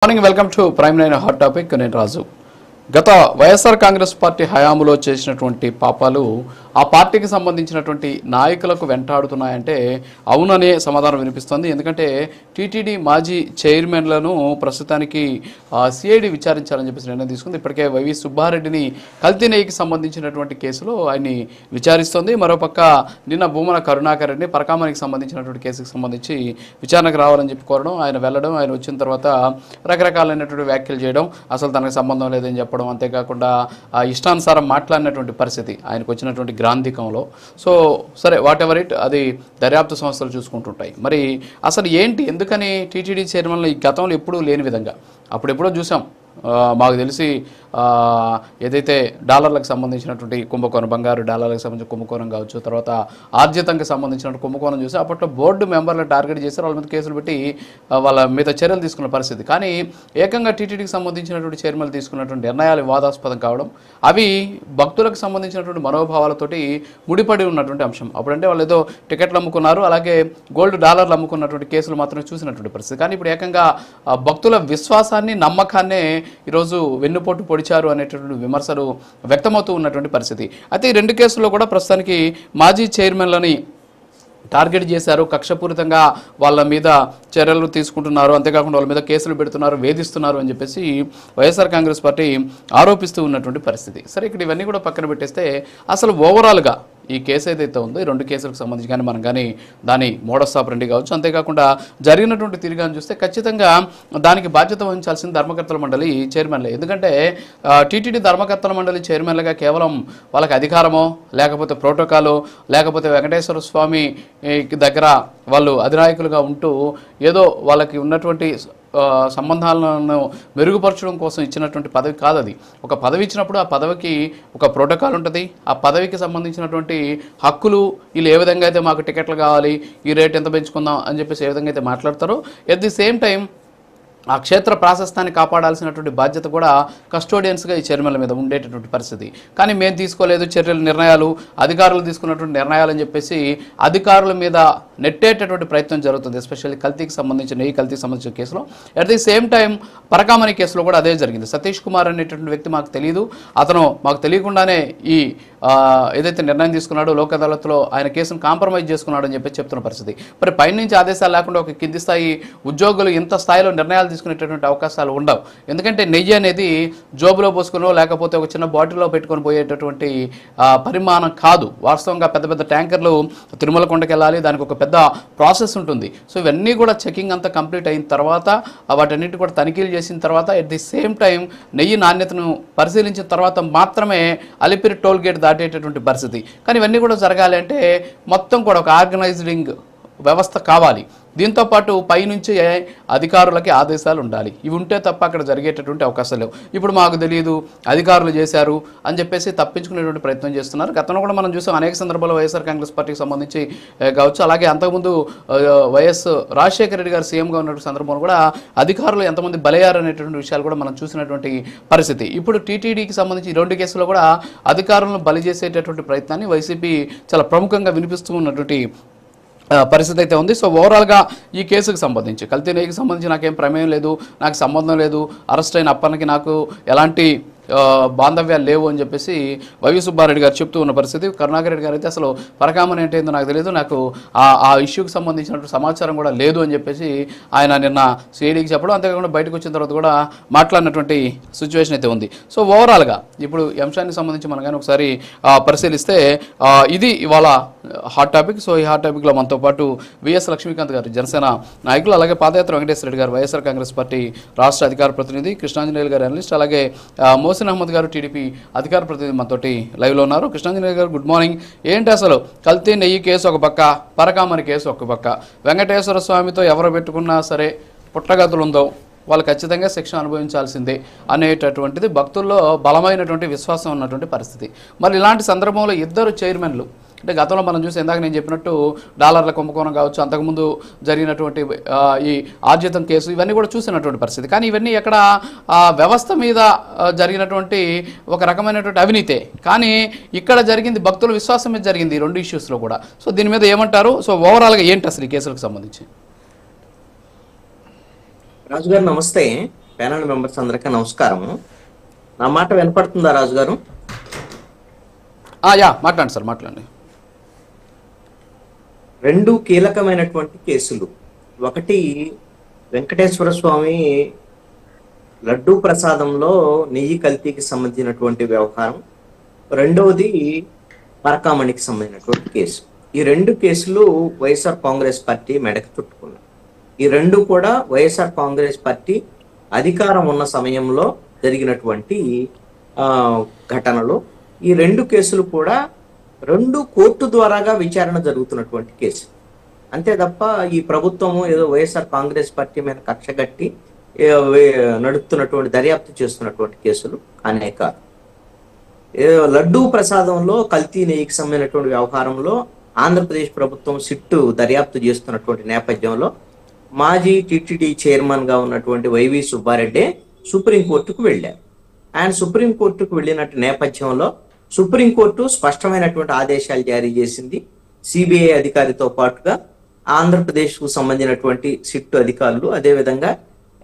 Morning welcome to prime line hot topic. నేను రాజు. గత YSR Congress party హయాంలో చేసినటువంటి పాపాలు ఆ పార్టీకి సంబంధించినటువంటి నాయకులకు వెంటాడుతున్నాయంటే అవుననే సమాధానం వినిపిస్తోంది. ఎందుకంటే టీటీడీ మాజీ చైర్మన్లను ప్రస్తుతానికి సిఐడి విచారించాలని చెప్పేసి నిర్ణయం తీసుకుంది. ఇప్పటికే వైవి సుబ్బారెడ్డిని కల్తీ నెయ్యికి సంబంధించినటువంటి కేసులో ఆయన్ని విచారిస్తోంది. మరోపక్క నిన్న భూమన కరుణాకర్ రెడ్డి పరకామనికి సంబంధించినటువంటి కేసుకు సంబంధించి విచారణకు రావాలని చెప్పి కోరడం, ఆయన వెళ్ళడం, ఆయన వచ్చిన తర్వాత రకరకాలైనటువంటి వ్యాఖ్యలు చేయడం, అసలు తనకు సంబంధం లేదని చెప్పడం, అంతేకాకుండా ఇష్టానుసారం మాట్లాడినటువంటి పరిస్థితి ఆయనకు వచ్చినటువంటి గ్రాంధికంలో. సో సరే, వాట్ ఎవర్ ఇట్, అది దర్యాప్తు సంస్థలు చూసుకుంటుంటాయి. మరి అసలు ఏంటి, ఎందుకని టీటీడీ చైర్మన్లు ఈ గతంలో ఎప్పుడూ లేని విధంగా అప్పుడెప్పుడో చూసాం. మాకు తెలిసి ఏదైతే డాలర్లకు సంబంధించినటువంటి కుంభకోణం, బంగారు డాలర్లకు సంబంధించిన కుంభకోణం కావచ్చు, తర్వాత ఆర్జితంకి సంబంధించినటువంటి కుంభకోణం చూసి అప్పట్లో బోర్డు మెంబర్లను టార్గెట్ చేశారు, వాళ్ళ మీద కేసులు పెట్టి వాళ్ళ మీద చర్యలు తీసుకున్న పరిస్థితి. కానీ ఏకంగా టీటీడీకి సంబంధించినటువంటి చైర్మన్లు తీసుకున్నటువంటి నిర్ణయాలు వివాదాస్పదం కావడం, అవి భక్తులకు సంబంధించినటువంటి మనోభావాలతోటి ముడిపడి ఉన్నటువంటి అంశం. అప్పుడంటే వాళ్ళు ఏదో టికెట్లు అమ్ముకున్నారు, అలాగే గోల్డ్ డాలర్లు అమ్ముకున్నటువంటి కేసులు మాత్రమే చూసినటువంటి పరిస్థితి. కానీ ఇప్పుడు ఏకంగా భక్తుల విశ్వాసాన్ని, నమ్మకాన్నే ఈరోజు వెన్నుపోటు పొడిచారు అనేటటువంటి విమర్శలు వ్యక్తమవుతూ ఉన్నటువంటి పరిస్థితి. అయితే ఈ రెండు కేసుల్లో కూడా ప్రస్తుతానికి మాజీ చైర్మన్లని టార్గెట్ చేశారు, కక్షపూరితంగా వాళ్ళ మీద చర్యలు తీసుకుంటున్నారు, అంతేకాకుండా వాళ్ళ మీద కేసులు పెడుతున్నారు, వేధిస్తున్నారు అని చెప్పేసి వైఎస్ఆర్ కాంగ్రెస్ పార్టీ ఆరోపిస్తూ ఉన్నటువంటి పరిస్థితి. సరే, ఇక్కడ ఇవన్నీ కూడా పక్కన పెట్టేస్తే అసలు ఓవరాల్గా ఈ కేసు ఏదైతే ఉందో, ఈ రెండు కేసులకు సంబంధించి కానీ మనం కానీ దాని మోడస్ ఆపరెండి కావచ్చు, అంతేకాకుండా జరిగినటువంటి తిరిగాని చూస్తే ఖచ్చితంగా దానికి బాధ్యత వహించాల్సింది ధర్మకర్తల మండలి చైర్మన్లే. ఎందుకంటే టీటీడీ ధర్మకర్తల మండలి చైర్మన్లుగా కేవలం వాళ్ళకి అధికారమో, లేకపోతే ప్రోటోకాలో, లేకపోతే వెంకటేశ్వర స్వామి దగ్గర వాళ్ళు అధినాయకులుగా ఉంటూ ఏదో వాళ్ళకి ఉన్నటువంటి సంబంధాలను మెరుగుపరచడం కోసం ఇచ్చినటువంటి పదవి కాదు అది. ఒక పదవి ఇచ్చినప్పుడు ఆ పదవికి ఒక ప్రోటోకాల్ ఉంటుంది. ఆ పదవికి సంబంధించినటువంటి హక్కులు, వీళ్ళు ఏ విధంగా అయితే మాకు టికెట్లు కావాలి, ఈ రేట్ ఎంత పెంచుకుందాం అని చెప్పేసి ఏ విధంగా అయితే మాట్లాడతారో, ఎట్ ది సేమ్ టైం ఆ క్షేత్ర ప్రాశస్తాన్ని కాపాడాల్సినటువంటి బాధ్యత కూడా కస్టోడియన్స్గా ఈ చైర్మన్ల మీద ఉండేటటువంటి పరిస్థితి. కానీ మేము తీసుకోలేదు చర్యలు, నిర్ణయాలు అధికారులు తీసుకున్నటువంటి నిర్ణయాలు అని చెప్పేసి అధికారుల మీద నెట్టేటటువంటి ప్రయత్నం జరుగుతుంది. ఎస్పెషల్లీ కల్తీకి సంబంధించిన, నెయ్యి కల్తీకి సంబంధించిన కేసులో. At the same time Parakamani కేసులో కూడా అదే జరిగింది. సతీష్ కుమార్ అనేటటువంటి వ్యక్తి మాకు తెలియదు, అతను మాకు తెలియకుండానే ఈ ఏదైతే నిర్ణయం తీసుకున్నాడో లోక్ అదాలత్లో ఆయన కేసును కాంప్రమైజ్ చేసుకున్నాడు అని చెప్పి చెప్తున్న పరిస్థితి. మరి పైనుంచి ఆదేశాలు లేకుండా ఒక కింది స్థాయి ఉద్యోగులు ఇంత స్థాయిలో నిర్ణయాలు తీసుకునేటటువంటి అవకాశాలు ఉండవు. ఎందుకంటే నెయ్యి అనేది జోబులో పోసుకునో లేకపోతే ఒక చిన్న బాటిల్లో పెట్టుకొని పోయేటటువంటి పరిమాణం కాదు. వాస్తవంగా పెద్ద పెద్ద ట్యాంకర్లు తిరుమల కొండకి వెళ్ళాలి, దానికి ఒక పెద్ద ప్రాసెస్ ఉంటుంది. సో ఇవన్నీ కూడా చెకింగ్ అంతా కంప్లీట్ అయిన తర్వాత, వాటన్నిటి కూడా తనిఖీలు చేసిన తర్వాత, ఎట్ ది సేమ్ టైం నెయ్యి నాణ్యతను పరిశీలించిన తర్వాత మాత్రమే అలిపిరి టోల్ గేట్ దాటేటటువంటి పరిస్థితి. కానీ ఇవన్నీ కూడా జరగాలి అంటే మొత్తం కూడా ఒక ఆర్గనైజింగ్ వ్యవస్థ కావాలి. దీంతోపాటు పైనుంచి అధికారులకి ఆదేశాలు ఉండాలి. ఇవి ఉంటే తప్ప అక్కడ జరిగేటటువంటి అవకాశాలు లేవు. ఇప్పుడు మాకు తెలియదు, అధికారులు చేశారు అని చెప్పేసి తప్పించుకునేటువంటి ప్రయత్నం చేస్తున్నారు. గతంలో కూడా మనం చూసాం అనేక సందర్భాల్లో వైఎస్ఆర్ కాంగ్రెస్ పార్టీకి సంబంధించి కావచ్చు, అలాగే అంతకుముందు వైఎస్ రాజశేఖర రెడ్డి గారు సీఎంగా ఉన్నటువంటి సందర్భంలో కూడా అధికారులు ఎంతమంది బలయ్యారు అనేటువంటి విషయాలు కూడా మనం చూసినటువంటి పరిస్థితి. ఇప్పుడు టీటీడీకి సంబంధించి 2 కేసుల్లో కూడా అధికారులను బలి చేసేటటువంటి ప్రయత్నాన్ని వైసీపీ చాలా ప్రముఖంగా వినిపిస్తూ ఉన్నటువంటి పరిస్థితి అయితే ఉంది. సో ఓవరాల్గా ఈ కేసుకు సంబంధించి, కల్తీ నెయ్యికి సంబంధించి నాకేం ప్రమేయం లేదు, నాకు సంబంధం లేదు, అరెస్ట్ అయిన అప్పన్నకి నాకు ఎలాంటి బాంధవ్యాలు లేవు అని చెప్పేసి వైవి సుబ్బారెడ్డి గారు చెప్తూ ఉన్న పరిస్థితి. కరుణాకర్ రెడ్డి గారు అయితే అసలు పరకామని అంటే ఏందో నాకు తెలియదు, నాకు ఆ ఇష్యూకి సంబంధించినటువంటి సమాచారం కూడా లేదు అని చెప్పేసి ఆయన నిన్న సిఐడికి చెప్పడం, అంతేకాకుండా బయటకు వచ్చిన తర్వాత కూడా మాట్లాడినటువంటి సిచ్యువేషన్ అయితే ఉంది. సో ఓవరాల్గా ఇప్పుడు ఈ అంశానికి సంబంధించి మనం కానీ ఒకసారి పరిశీలిస్తే ఇది ఇవాళ హాట్ టాపిక్. సో ఈ హాట్ టాపిక్లో మనతో పాటు విఎస్ లక్ష్మీకాంత్ గారు జనసేన నాయకులు, అలాగే పాదయాత్ర వెంకటేశ్వర రెడ్డి గారు వైఎస్ఆర్ కాంగ్రెస్ పార్టీ రాష్ట్ర అధికార ప్రతినిధి, కృష్ణాంజనేయులు గారు అనలిస్ట్, అలాగే మోసిన్ అహ్మద్ గారు టీడీపీ అధికార ప్రతినిధి మనతోటి లైవ్లో ఉన్నారు. కృష్ణాంజనేయులు గారు గుడ్ మార్నింగ్. ఏంటి అసలు కల్తీ నెయ్యి కేసు ఒక పక్క, పరకామణి కేసు ఒక పక్క, వెంకటేశ్వర స్వామితో ఎవరు పెట్టుకున్నా సరే పుట్టగతులు ఉందో వాళ్ళు ఖచ్చితంగా శిక్ష అనుభవించాల్సిందే అనేటటువంటిది భక్తుల్లో బలమైనటువంటి విశ్వాసం ఉన్నటువంటి పరిస్థితి. మరి ఇలాంటి సందర్భంలో ఇద్దరు చైర్మన్లు, అంటే గతంలో మనం చూసి ఇందాక నేను చెప్పినట్టు డాలర్ల కుంభకోణం కావచ్చు, అంతకుముందు జరిగినటువంటి ఈ ఆర్జితం కేసు, ఇవన్నీ కూడా చూసినటువంటి పరిస్థితి. కానీ ఇవన్నీ ఎక్కడ వ్యవస్థ మీద జరిగినటువంటి ఒక రకమైనటువంటి అవినీతే. కానీ ఇక్కడ జరిగింది భక్తుల విశ్వాసం మీద జరిగింది ఈ 2 ఇష్యూస్లో కూడా. సో దీని మీద ఏమంటారు? సో ఓవరాల్గా ఏంటి అసలు ఈ కేసులకు సంబంధించి? రాజు గారు నమస్తే. ప్యానల్ మెంబర్స్ అందరికీ నమస్కారం. నా మాట వినపడుతుందా రాజు గారు? యా మాట్లాడండి సార్, మాట్లాడండి. రెండు కీలకమైనటువంటి కేసులు. ఒకటి వెంకటేశ్వర స్వామి లడ్డూ ప్రసాదంలో నెయ్యి కల్తీకి సంబంధించినటువంటి వ్యవహారం, రెండవది పరకామణికి సంబంధించినటువంటి కేసు. ఈ రెండు కేసులు వైఎస్ఆర్ కాంగ్రెస్ పార్టీ మెడకు చుట్టుకున్నాయి. ఈ రెండు కూడా వైఎస్ఆర్ కాంగ్రెస్ పార్టీ అధికారం ఉన్న సమయంలో జరిగినటువంటి ఘటనలు. ఈ రెండు కేసులు కూడా రెండు కోర్టు ద్వారాగా విచారణ జరుగుతున్నటువంటి కేసు. అంతే తప్ప ఈ ప్రభుత్వము ఏదో వైఎస్ఆర్ కాంగ్రెస్ పార్టీ మీద కక్షగట్టి నడుపుతున్నటువంటి దర్యాప్తు చేస్తున్నటువంటి కేసులు అనేక. లడ్డూ ప్రసాదంలో కల్తీ నెయ్యికి సంబంధించినటువంటి వ్యవహారంలో ఆంధ్రప్రదేశ్ ప్రభుత్వం సిట్టు దర్యాప్తు చేస్తున్నటువంటి నేపథ్యంలో మాజీ టిటిడి చైర్మన్ గా ఉన్నటువంటి వైవి సుబ్బారెడ్డి సుప్రీంకోర్టుకు వెళ్ళారు. ఆయన సుప్రీంకోర్టుకు వెళ్ళినట్టు నేపథ్యంలో సుప్రీంకోర్టు స్పష్టమైనటువంటి ఆదేశాలు జారీ చేసింది. సిబిఐ అధికారితో పాటుగా ఆంధ్రప్రదేశ్ కు సంబంధించినటువంటి సిట్టు అధికారులు, అదేవిధంగా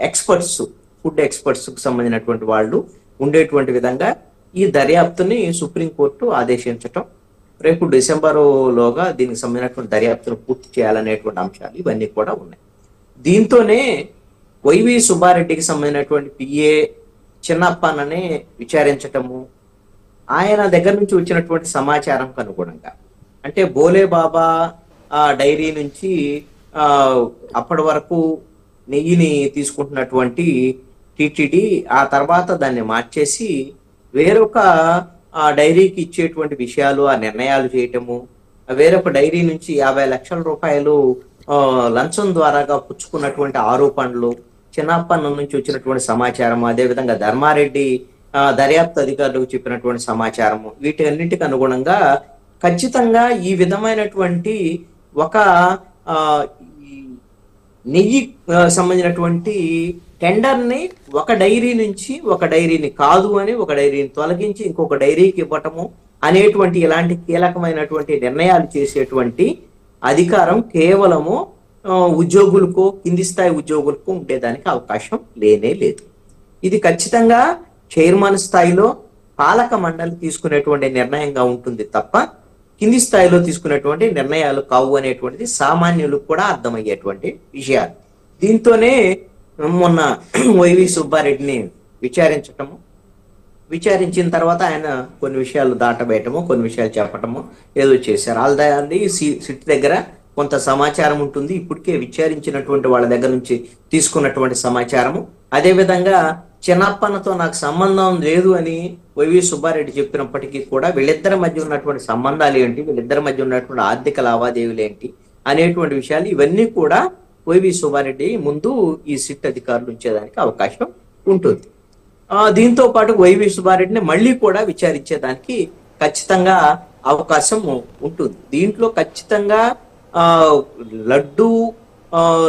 ఎక్స్పర్ట్స్, ఫుడ్ ఎక్స్పర్ట్స్ కు సంబంధించినటువంటి వాళ్ళు ఉండేటువంటి విధంగా ఈ దర్యాప్తుని సుప్రీంకోర్టు ఆదేశించటం, రేపు డిసెంబరులోగా దీనికి సంబంధించినటువంటి దర్యాప్తును పూర్తి చేయాలనేటువంటి అంశాలు ఇవన్నీ కూడా ఉన్నాయి. దీంతోనే వైవి సుబ్బారెడ్డికి సంబంధించినటువంటి పిఏ చిన్నప్పన్ననే విచారించటము, ఆయన దగ్గర నుంచి వచ్చినటువంటి సమాచారంకు అనుగుణంగా, అంటే బోలే బాబా డైరీ నుంచి అప్పటి వరకు నెయ్యిని తీసుకుంటున్నటువంటి టిటిడి ఆ తర్వాత దాన్ని మార్చేసి వేరొక డైరీకి ఇచ్చేటువంటి విషయాలు, ఆ నిర్ణయాలు చేయటము, వేరొక డైరీ నుంచి 50 లక్షల రూపాయలు లంచం ద్వారాగా పుచ్చుకున్నటువంటి ఆరోపణలు, చిన్నప్పన్న నుంచి వచ్చినటువంటి సమాచారం, అదేవిధంగా ధర్మారెడ్డి దర్యాప్తు అధికారులకు చెప్పినటువంటి సమాచారము, వీటన్నిటికి అనుగుణంగా ఖచ్చితంగా ఈ విధమైనటువంటి ఒక నెయ్యి సంబంధించినటువంటి టెండర్ని ఒక డైరీ నుంచి ఒక డైరీని కాదు అని ఒక డైరీని తొలగించి ఇంకొక డైరీకి ఇవ్వటము అనేటువంటి ఇలాంటి కీలకమైనటువంటి నిర్ణయాలు చేసేటువంటి అధికారం కేవలము ఉద్యోగులకు, కింది స్థాయి ఉద్యోగులకు ఉండేదానికి అవకాశం లేనే లేదు. ఇది ఖచ్చితంగా చైర్మన్ స్థాయిలో పాలక మండలి తీసుకునేటువంటి నిర్ణయంగా ఉంటుంది తప్ప కింది స్థాయిలో తీసుకునేటువంటి నిర్ణయాలు కావు అనేటువంటిది సామాన్యులకు కూడా అర్థమయ్యేటువంటి విషయాలు. దీంతోనే మొన్న వైవి సుబ్బారెడ్డిని విచారించిన తర్వాత ఆయన కొన్ని విషయాలు దాటబేయటము, కొన్ని విషయాలు చెప్పటము ఏదో చేశారు. వాళ్ళది సిట్ దగ్గర కొంత సమాచారం ఉంటుంది, ఇప్పటికే విచారించినటువంటి వాళ్ళ దగ్గర నుంచి తీసుకున్నటువంటి సమాచారము. అదేవిధంగా చిన్నప్పన్నతో నాకు సంబంధం లేదు అని వైవి సుబ్బారెడ్డి చెప్పినప్పటికీ కూడా వీళ్ళిద్దరి మధ్య ఉన్నటువంటి సంబంధాలు ఏంటి, వీళ్ళిద్దరి మధ్య ఉన్నటువంటి ఆర్థిక లావాదేవీలు ఏంటి అనేటువంటి విషయాలు ఇవన్నీ కూడా వైవి సుబ్బారెడ్డి ముందు ఈ సిట్ అధికారులు ఉంచేదానికి అవకాశం ఉంటుంది. దీంతో పాటు వైవి సుబ్బారెడ్డిని మళ్ళీ కూడా విచారించేదానికి ఖచ్చితంగా అవకాశం ఉంటుంది. దీంట్లో ఖచ్చితంగా లడ్డూ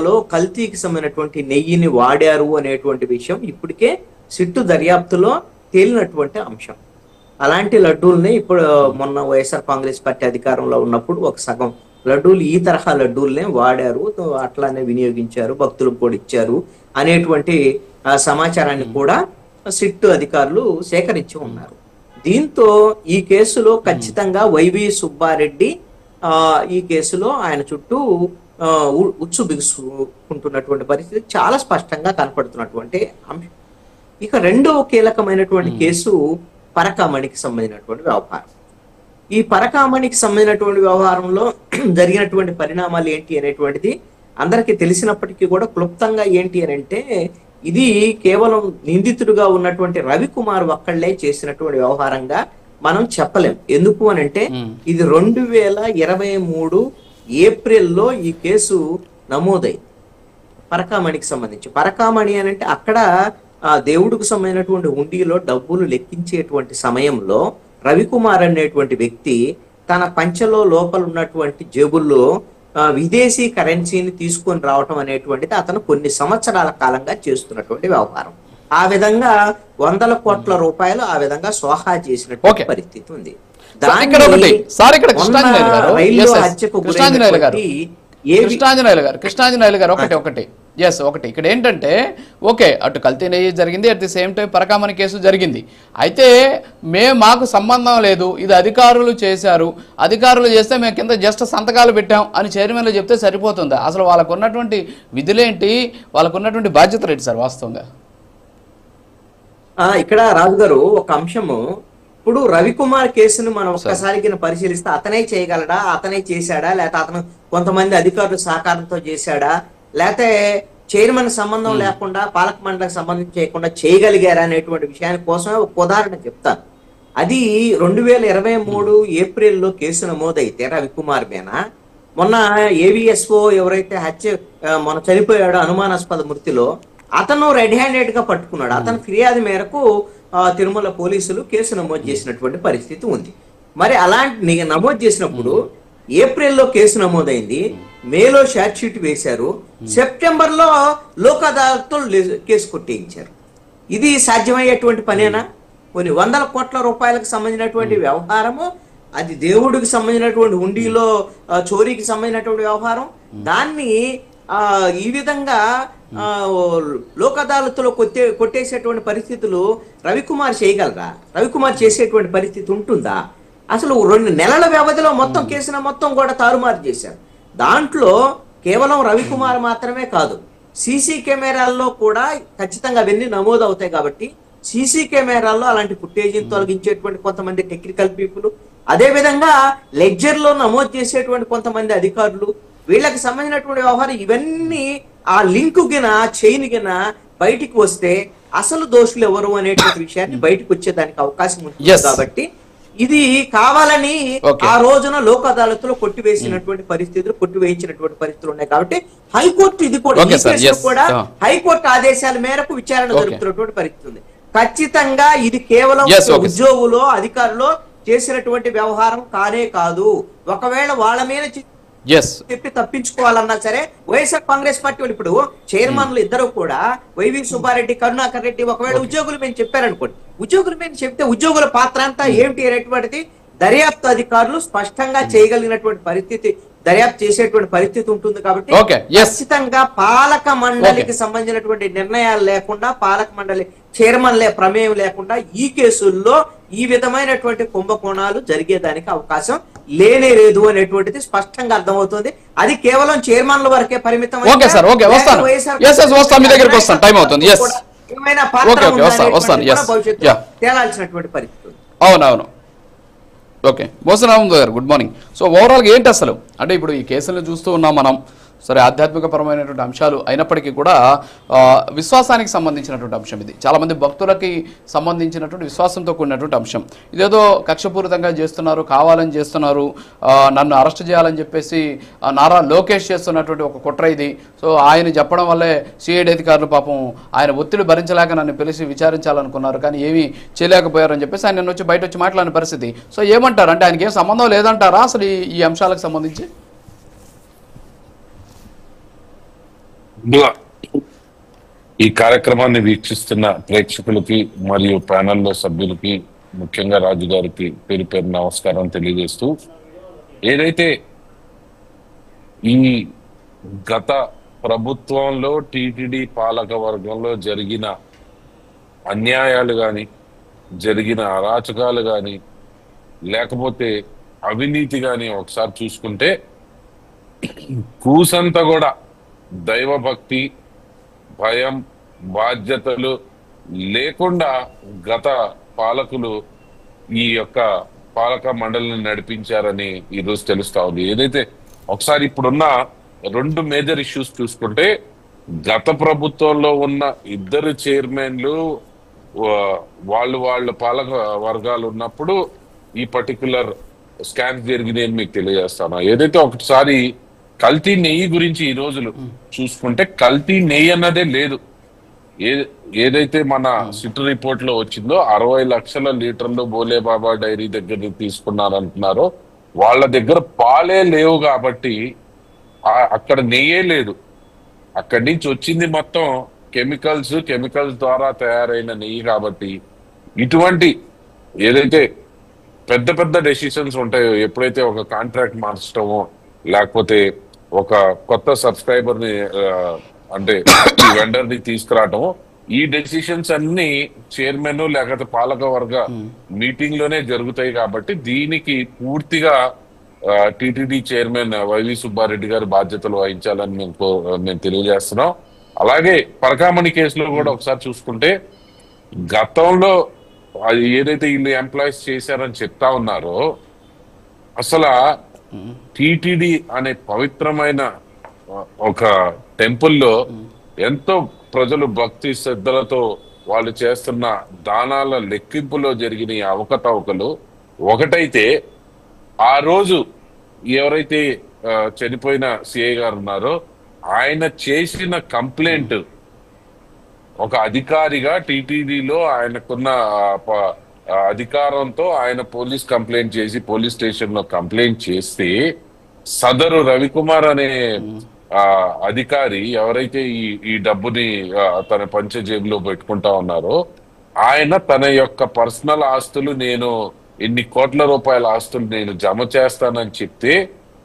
లో కల్తీకి సంబంధించినటువంటి నెయ్యిని వాడారు అనేటువంటి విషయం ఇప్పటికే సిట్టు దర్యాప్తులో తేలినటువంటి అంశం. అలాంటి లడ్డూల్ని ఇప్పుడు మొన్న వైఎస్ఆర్ కాంగ్రెస్ పార్టీ అధికారంలో ఉన్నప్పుడు ఒక సగం లడ్డూలు ఈ తరహా లడ్డూల్నే వాడారు, అట్లానే వినియోగించారు, భక్తులకు కూడా ఇచ్చారు అనేటువంటి సమాచారాన్ని కూడా సిట్టు అధికారులు సేకరించి ఉన్నారు. దీంతో ఈ కేసులో ఖచ్చితంగా వైవి సుబ్బారెడ్డి ఈ కేసులో ఆయన చుట్టూ ఉచ్చు బిగుసుకుంటున్నటువంటి పరిస్థితి చాలా స్పష్టంగా కనపడుతున్నటువంటి అంశం. ఇక రెండవ కీలకమైనటువంటి కేసు పరకామణికి సంబంధించినటువంటి వ్యవహారం. ఈ పరకామణికి సంబంధించినటువంటి వ్యవహారంలో జరిగినటువంటి పరిణామాలు ఏంటి అనేటువంటిది అందరికీ తెలిసినప్పటికీ కూడా క్లుప్తంగా ఏంటి అని అంటే, ఇది కేవలం నిందితుడుగా ఉన్నటువంటి రవికుమార్ ఒక్కళ్లే చేసినటువంటి వ్యవహారంగా మనం చెప్పలేం. ఎందుకు అని అంటే ఇది 2023 ఏప్రిల్లో ఈ కేసు నమోదైంది పరకామణికి సంబంధించి. పరకామణి అని అంటే అక్కడ దేవుడికి సంబంధించినటువంటి హుండీలో డబ్బులు లెక్కించేటువంటి సమయంలో రవికుమార్ అనేటువంటి వ్యక్తి తన పంచలో లోపల ఉన్నటువంటి జేబుల్లో విదేశీ కరెన్సీని తీసుకొని రావటం అనేటువంటిది అతను కొన్ని సంవత్సరాల కాలంగా చేస్తున్నటువంటి వ్యవహారం. ఆ విధంగా 100 కోట్ల రూపాయలు ఆ విధంగా సోహా చేసినటువంటి పరిస్థితి ఉంది. కృష్ణాంజనేయులు గారు ఒకటి ఎస్ ఒకటి ఇక్కడ ఏంటంటే ఓకే అటు కల్తీ నెయ్యి జరిగింది, at the same time Parakamani case జరిగింది. అయితే మాకు సంబంధం లేదు, ఇది అధికారులు చేశారు, అధికారులు చేస్తే మేము కింద జస్ట్ సంతకాలు పెట్టాం అని చైర్మన్లు చెప్తే సరిపోతుందా? అసలు వాళ్ళకు ఉన్నటువంటి విధులేంటి, వాళ్ళకు ఉన్నటువంటి బాధ్యతలు ఏంటి సార్ వాస్తవంగా? ఇక్కడ రాజుగారు ఒక అంశము, ఇప్పుడు రవికుమార్ కేసును మనం ఒక్కసారి పరిశీలిస్తే అతనే చేయగలడా, అతనే చేశాడా, లేకపోతే అతను కొంతమంది అధికారులు సహకారంతో చేశాడా, లేకపోతే చైర్మన్ సంబంధం లేకుండా పాలక మండలికి సంబంధం చేయకుండా చేయగలిగారా అనేటువంటి విషయాన్ని కోసమే ఒక ఉదాహరణ చెప్తాను. అది 2023 ఏప్రిల్లో కేసు నమోదైతే రవికుమార్ మీద మొన్న ఏవిఎస్ఓ ఎవరైతే మొన్న చనిపోయాడో అనుమానాస్పద మృతిలో అతను రెడ్ హ్యాండెడ్ గా పట్టుకున్నాడు. అతను ఫిర్యాదు మేరకు తిరుమల పోలీసులు కేసు నమోదు చేసినటువంటి పరిస్థితి ఉంది. మరి అలాంటి నమోదు చేసినప్పుడు ఏప్రిల్లో కేసు నమోదైంది, మేలో షార్ట్ షీట్ వేశారు, సెప్టెంబర్ లో లోక్ అదాలత్లో కేసు కొట్టేయించారు. ఇది సాధ్యమయ్యేటువంటి పనేనా? కొన్ని వందల కోట్ల రూపాయలకు సంబంధించినటువంటి వ్యవహారము, అది దేవుడికి సంబంధించినటువంటి హుండీలో చోరీకి సంబంధించినటువంటి వ్యవహారం, దాన్ని ఈ విధంగా లోక్ అదాలత్లో కొట్టేసేటువంటి పరిస్థితులు రవికుమార్ చేయగలరా? రవికుమార్ చేసేటువంటి పరిస్థితి ఉంటుందా? అసలు 2 నెలల వ్యవధిలో మొత్తం కేసును మొత్తం కూడా తారుమారు చేశారు. దాంట్లో కేవలం రవికుమార్ మాత్రమే కాదు, సీసీ కెమెరాల్లో కూడా ఖచ్చితంగా అవన్నీ నమోదు అవుతాయి. కాబట్టి సీసీ కెమెరాల్లో అలాంటి ఫుటేజీని తొలగించేటువంటి కొంతమంది టెక్నికల్ పీపుల్, అదే విధంగా లెడ్జర్ లో నమోదు చేసేటువంటి కొంతమంది అధికారులు, వీళ్ళకి సంబంధించినటువంటి వ్యవహారం, ఇవన్నీ ఆ లింక్ చైన్ బయటికి వస్తే అసలు దోషులు ఎవరు అనేటువంటి విషయాన్ని బయటకు వచ్చేదానికి అవకాశం ఉంటుంది. కాబట్టి ఇది కావాలని ఆ రోజున లోక్ అదాలత్లో కొట్టివేసినటువంటి పరిస్థితులు, కొట్టివేయించినటువంటి పరిస్థితులు ఉన్నాయి. కాబట్టి హైకోర్టు ఇది కూడా హైకోర్టు ఆదేశాల మేరకు విచారణ జరుగుతున్నటువంటి పరిస్థితి ఉంది. ఖచ్చితంగా ఇది కేవలం ఉద్యోగులు అధికారులు చేసినటువంటి వ్యవహారం కానే కాదు. ఒకవేళ వాళ్ళ మీద చెప్పి తప్పించుకోవాలన్నా సరే వైఎస్ఆర్ కాంగ్రెస్ పార్టీ వాళ్ళు ఇప్పుడు చైర్మన్లు ఇద్దరు కూడా వైవి సుబ్బారెడ్డి, కరుణాకర్ రెడ్డి ఒకవేళ ఉద్యోగులు మేము చెప్పారనుకోండి, ఉద్యోగులు మేము చెప్తే ఉద్యోగుల పాత్ర అంతా ఏమిటి అనేటువంటిది దర్యాప్తు అధికారులు స్పష్టంగా చేయగలిగినటువంటి పరిస్థితి, దర్యాప్తు చేసేటువంటి పరిస్థితి ఉంటుంది. కాబట్టి ఖచ్చితంగా పాలక మండలికి సంబంధించినటువంటి నిర్ణయాలు లేకుండా, పాలక మండలి చైర్మన్లే ప్రమేయం లేకుండా ఈ కేసుల్లో ఈ విధమైనటువంటి కుంభకోణాలు జరిగేదానికి అవకాశం లేనే లేదు అనేటువంటిది స్పష్టంగా అర్థమవుతుంది. అది కేవలం చైర్మన్ల వరకే పరిమితం. తేలాల్సినటువంటి పరిస్థితి. అవునవును. ఓకే, బోసరామ్ గారు గుడ్ మార్నింగ్. సో ఓవరాల్గా ఏంటి అసలు అంటే ఇప్పుడు ఈ కేసులను చూస్తూ ఉన్నాం మనం, సరే ఆధ్యాత్మికపరమైనటువంటి అంశాలు అయినప్పటికీ కూడా విశ్వాసానికి సంబంధించినటువంటి అంశం ఇది. చాలామంది భక్తులకి సంబంధించినటువంటి విశ్వాసంతో కూడినటువంటి అంశం. ఇదేదో కక్షపూరితంగా చేస్తున్నారు, కావాలని చేస్తున్నారు, నన్ను అరెస్ట్ చేయాలని చెప్పేసి నారా లోకేష్ చేస్తున్నటువంటి ఒక కుట్ర ఇది. సో ఆయన చెప్పడం వల్లే సిఐడి అధికారులు పాపం ఆయన ఒత్తిడి భరించలేక నన్ను పిలిచి విచారించాలనుకున్నారు, కానీ ఏమీ చేయలేకపోయారని చెప్పేసి ఆయన వచ్చి బయట వచ్చి మాట్లాడిన పరిస్థితి. సో ఏమంటారు అంటే ఆయనకి ఏం సంబంధం లేదంటారా అసలు ఈ అంశాలకు సంబంధించి? ఈ కార్యక్రమాన్ని వీక్షిస్తున్న ప్రేక్షకులకి మరియు ప్యానెల్లో సభ్యులకి, ముఖ్యంగా రాజు గారికి పేరు పేరు నమస్కారం తెలియజేస్తూ, ఏదైతే ఈ గత ప్రభుత్వంలో టీటీడీ పాలక వర్గంలో జరిగిన అన్యాయాలు కానీ, జరిగిన అరాచకాలు కానీ, లేకపోతే అవినీతి కానీ ఒకసారి చూసుకుంటే కూసంతా కూడా దైవభక్తి, భయం, బాధ్యతలు లేకుండా గత పాలకులు ఈ యొక్క పాలక మండలిని నడిపించారని ఈరోజు తెలుస్తా ఉంది. ఏదైతే ఒకసారి ఇప్పుడున్న 2 మేజర్ ఇష్యూస్ చూసుకుంటే, గత ప్రభుత్వంలో ఉన్న 2 చైర్మన్లు వాళ్ళ పాలక వర్గాలు ఉన్నప్పుడు ఈ పర్టికులర్ స్కామ్స్ జరిగినాయని మీకు తెలియజేస్తాను. ఏదైతే ఒకసారి కల్తీ నెయ్యి గురించి ఈ రోజులు చూసుకుంటే, కల్తీ నెయ్యి అన్నదే లేదు. ఏదైతే మన సిట్ రిపోర్ట్ లో వచ్చిందో 60 లక్షల లీటర్లు బోలేబాబా డైరీ దగ్గర తీసుకున్నారంటున్నారో, వాళ్ళ దగ్గర పాలే లేవు కాబట్టి అక్కడ నెయ్యే లేదు. అక్కడి నుంచి వచ్చింది మొత్తం కెమికల్స్ ద్వారా తయారైన నెయ్యి. కాబట్టి ఇటువంటి ఏదైతే పెద్ద పెద్ద డెసిషన్స్ ఉంటాయో, ఎప్పుడైతే ఒక కాంట్రాక్ట్ మార్చడమో, లేకపోతే ఒక కొత్త సబ్స్క్రైబర్ ని అంటే ఈ వెండర్ ని తీసుకురావటం, ఈ డెసిషన్స్ అన్ని చైర్మన్ లేకపోతే పాలక వర్గ మీటింగ్ లోనే జరుగుతాయి. కాబట్టి దీనికి పూర్తిగా టిటిడి చైర్మన్ వైవి సుబ్బారెడ్డి గారు బాధ్యతలు వహించాలని మేము తెలియజేస్తున్నాం. అలాగే పరకామణి కేసులో కూడా ఒకసారి చూసుకుంటే గతంలో అది ఏదైతే వీళ్ళు ఎంప్లాయీస్ చేశారని చెప్తా ఉన్నారో, అసలు టిటిడి అనే పవిత్రమైన ఒక టెంపుల్లో ఎంతో ప్రజలు భక్తి శ్రద్ధలతో వాళ్ళు చేస్తున్న దానాల లెక్కింపులో జరిగిన ఈ అవకతవకలు ఒకటైతే, ఆ రోజు ఎవరైతే చనిపోయిన సిఐ గారు ఉన్నారో ఆయన చేసిన కంప్లైంట్ ఒక అధికారిగా టీటీడీలో ఆయనకున్న అధికారంతో ఆయన పోలీస్ కంప్లైంట్ చేసి పోలీస్ స్టేషన్ లో కంప్లైంట్ చేస్తే సదరు రవికుమార్ అనే అధికారి ఎవరైతే ఈ డబ్బుని తన పంచ జేబులో పెట్టుకుంటా ఉన్నారో ఆయన తన యొక్క పర్సనల్ ఆస్తులు నేను ఇన్ని కోట్ల రూపాయల ఆస్తులు నేను జమ చేస్తానని చెప్తే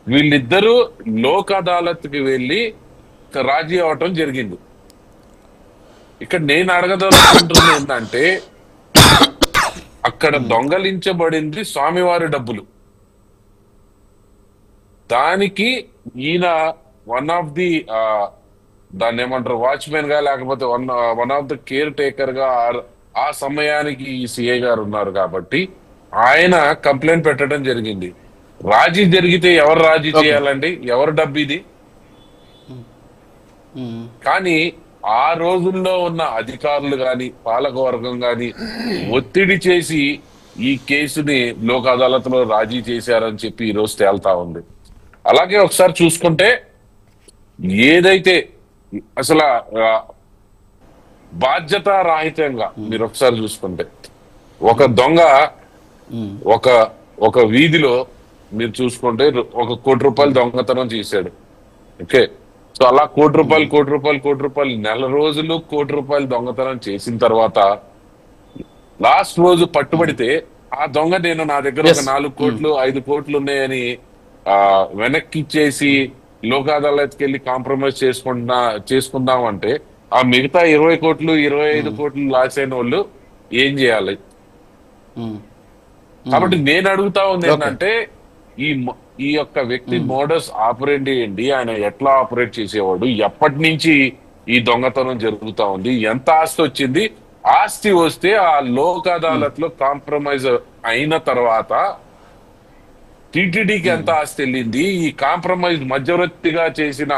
వీళ్ళిద్దరూ లోక్ అదాలత్ కి వెళ్ళి రాజీ అవటం జరిగింది. ఇక్కడ నేను అడగదలుచుకుంటుంది ఏంటంటే, అక్కడ దొంగలించబడింది స్వామివారి డబ్బులు. దానికి ఈయన వన్ ఆఫ్ ది దాన్ని ఏమంటారు వాచ్మెన్ గా లేకపోతే one of the care taker గా ఆ సమయానికి ఈ సిఐ గారు ఉన్నారు కాబట్టి ఆయన కంప్లైంట్ పెట్టడం జరిగింది. రాజీ జరిగితే ఎవరు రాజీ చేయాలండి? ఎవరు డబ్బు ఇది? కానీ ఆ రోజుల్లో ఉన్న అధికారులు గాని పాలకవర్గం గాని ఒత్తిడి చేసి ఈ కేసుని లోక్ అదాలత్ లో రాజీ చేశారని చెప్పి ఈ రోజు తేల్తా ఉంది. అలాగే ఒకసారి చూసుకుంటే ఏదైతే అసలు బాధ్యత రాహిత్యంగా మీరు ఒకసారి చూసుకుంటే ఒక దొంగ ఒక వీధిలో మీరు చూసుకుంటే 1 కోటి రూపాయలు దొంగతనం చేశాడు. ఓకే, సో అలా కోటి రూపాయలు నెల రోజులు 1 కోటి రూపాయలు దొంగతనం చేసిన తర్వాత లాస్ట్ రోజు పట్టుబడితే ఆ దొంగ నేను నా దగ్గర ఒక 4 కోట్లు 5 కోట్లు ఉన్నాయని వెనక్కి ఇచ్చేసి లోక్ అదాలత్కి వెళ్ళి కాంప్రమైజ్ చేసుకుందాం అంటే ఆ మిగతా 20 కోట్లు 25 కోట్లు లాస్ అయిన వాళ్ళు ఏం చేయాలి? కాబట్టి నేను అడుగుతా ఉంది ఏంటంటే, ఈ యొక్క వ్యక్తి మోడస్ ఆపరేండి ఏంటి, ఆయన ఎట్లా ఆపరేట్ చేసేవాడు, ఎప్పటి నుంచి ఈ దొంగతనం జరుగుతా ఉంది, ఎంత ఆస్తి వచ్చింది, ఆస్తి వస్తే ఆ లోక్ అదాలత్ లో కాంప్రమైజ్ అయిన తర్వాత టిటిడికి ఎంత ఆస్తి వెళ్ళింది, ఈ కాంప్రమైజ్ మధ్యవర్తిగా చేసిన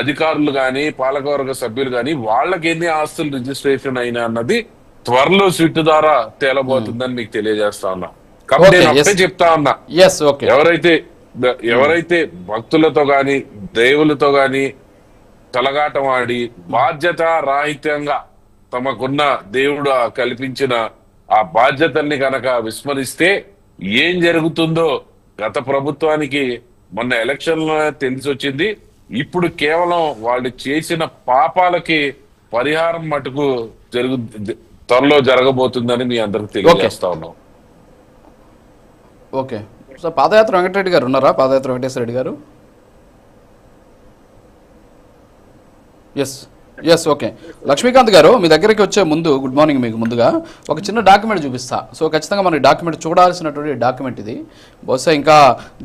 అధికారులు గాని పాలకవర్గ సభ్యులు గాని వాళ్ళకి ఎన్ని ఆస్తులు రిజిస్ట్రేషన్ అయినా అన్నది త్వరలో స్విట్ ద్వారా తేలబోతుందని మీకు తెలియజేస్తా ఉన్నా. కాబట్టి నేను ఒకటే చెప్తా ఉన్నా, ఎవరైతే భక్తులతో గాని దేవులతో గాని తలగాటం ఆడి బాధ్యత రాహిత్యంగా తమకున్న దేవుడు కల్పించిన ఆ బాధ్యతల్ని కనుక విస్మరిస్తే ఏం జరుగుతుందో గత ప్రభుత్వానికి మొన్న ఎలక్షన్ లో తెలిసి వచ్చింది. ఇప్పుడు కేవలం వాళ్ళు చేసిన పాపాలకి పరిహారం మటుకు త్వరలో జరగబోతుందని మీ అందరికి తెలియజేస్తా ఉన్నాం. ఓకే సో పాదయాత్ర వెంకటరెడ్డి గారు ఉన్నారా? పాదయాత్ర వెంకటేశ్వర రెడ్డి గారు. Yes okay. లక్ష్మీకాంత్ గారు మీ దగ్గరికి వచ్చే ముందు గుడ్ మార్నింగ్. మీకు ముందుగా ఒక చిన్న డాక్యుమెంట్ చూపిస్తా. సో ఖచ్చితంగా మనకి డాక్యుమెంట్ చూడాల్సినటువంటి డాక్యుమెంట్ ఇది. బహుశా ఇంకా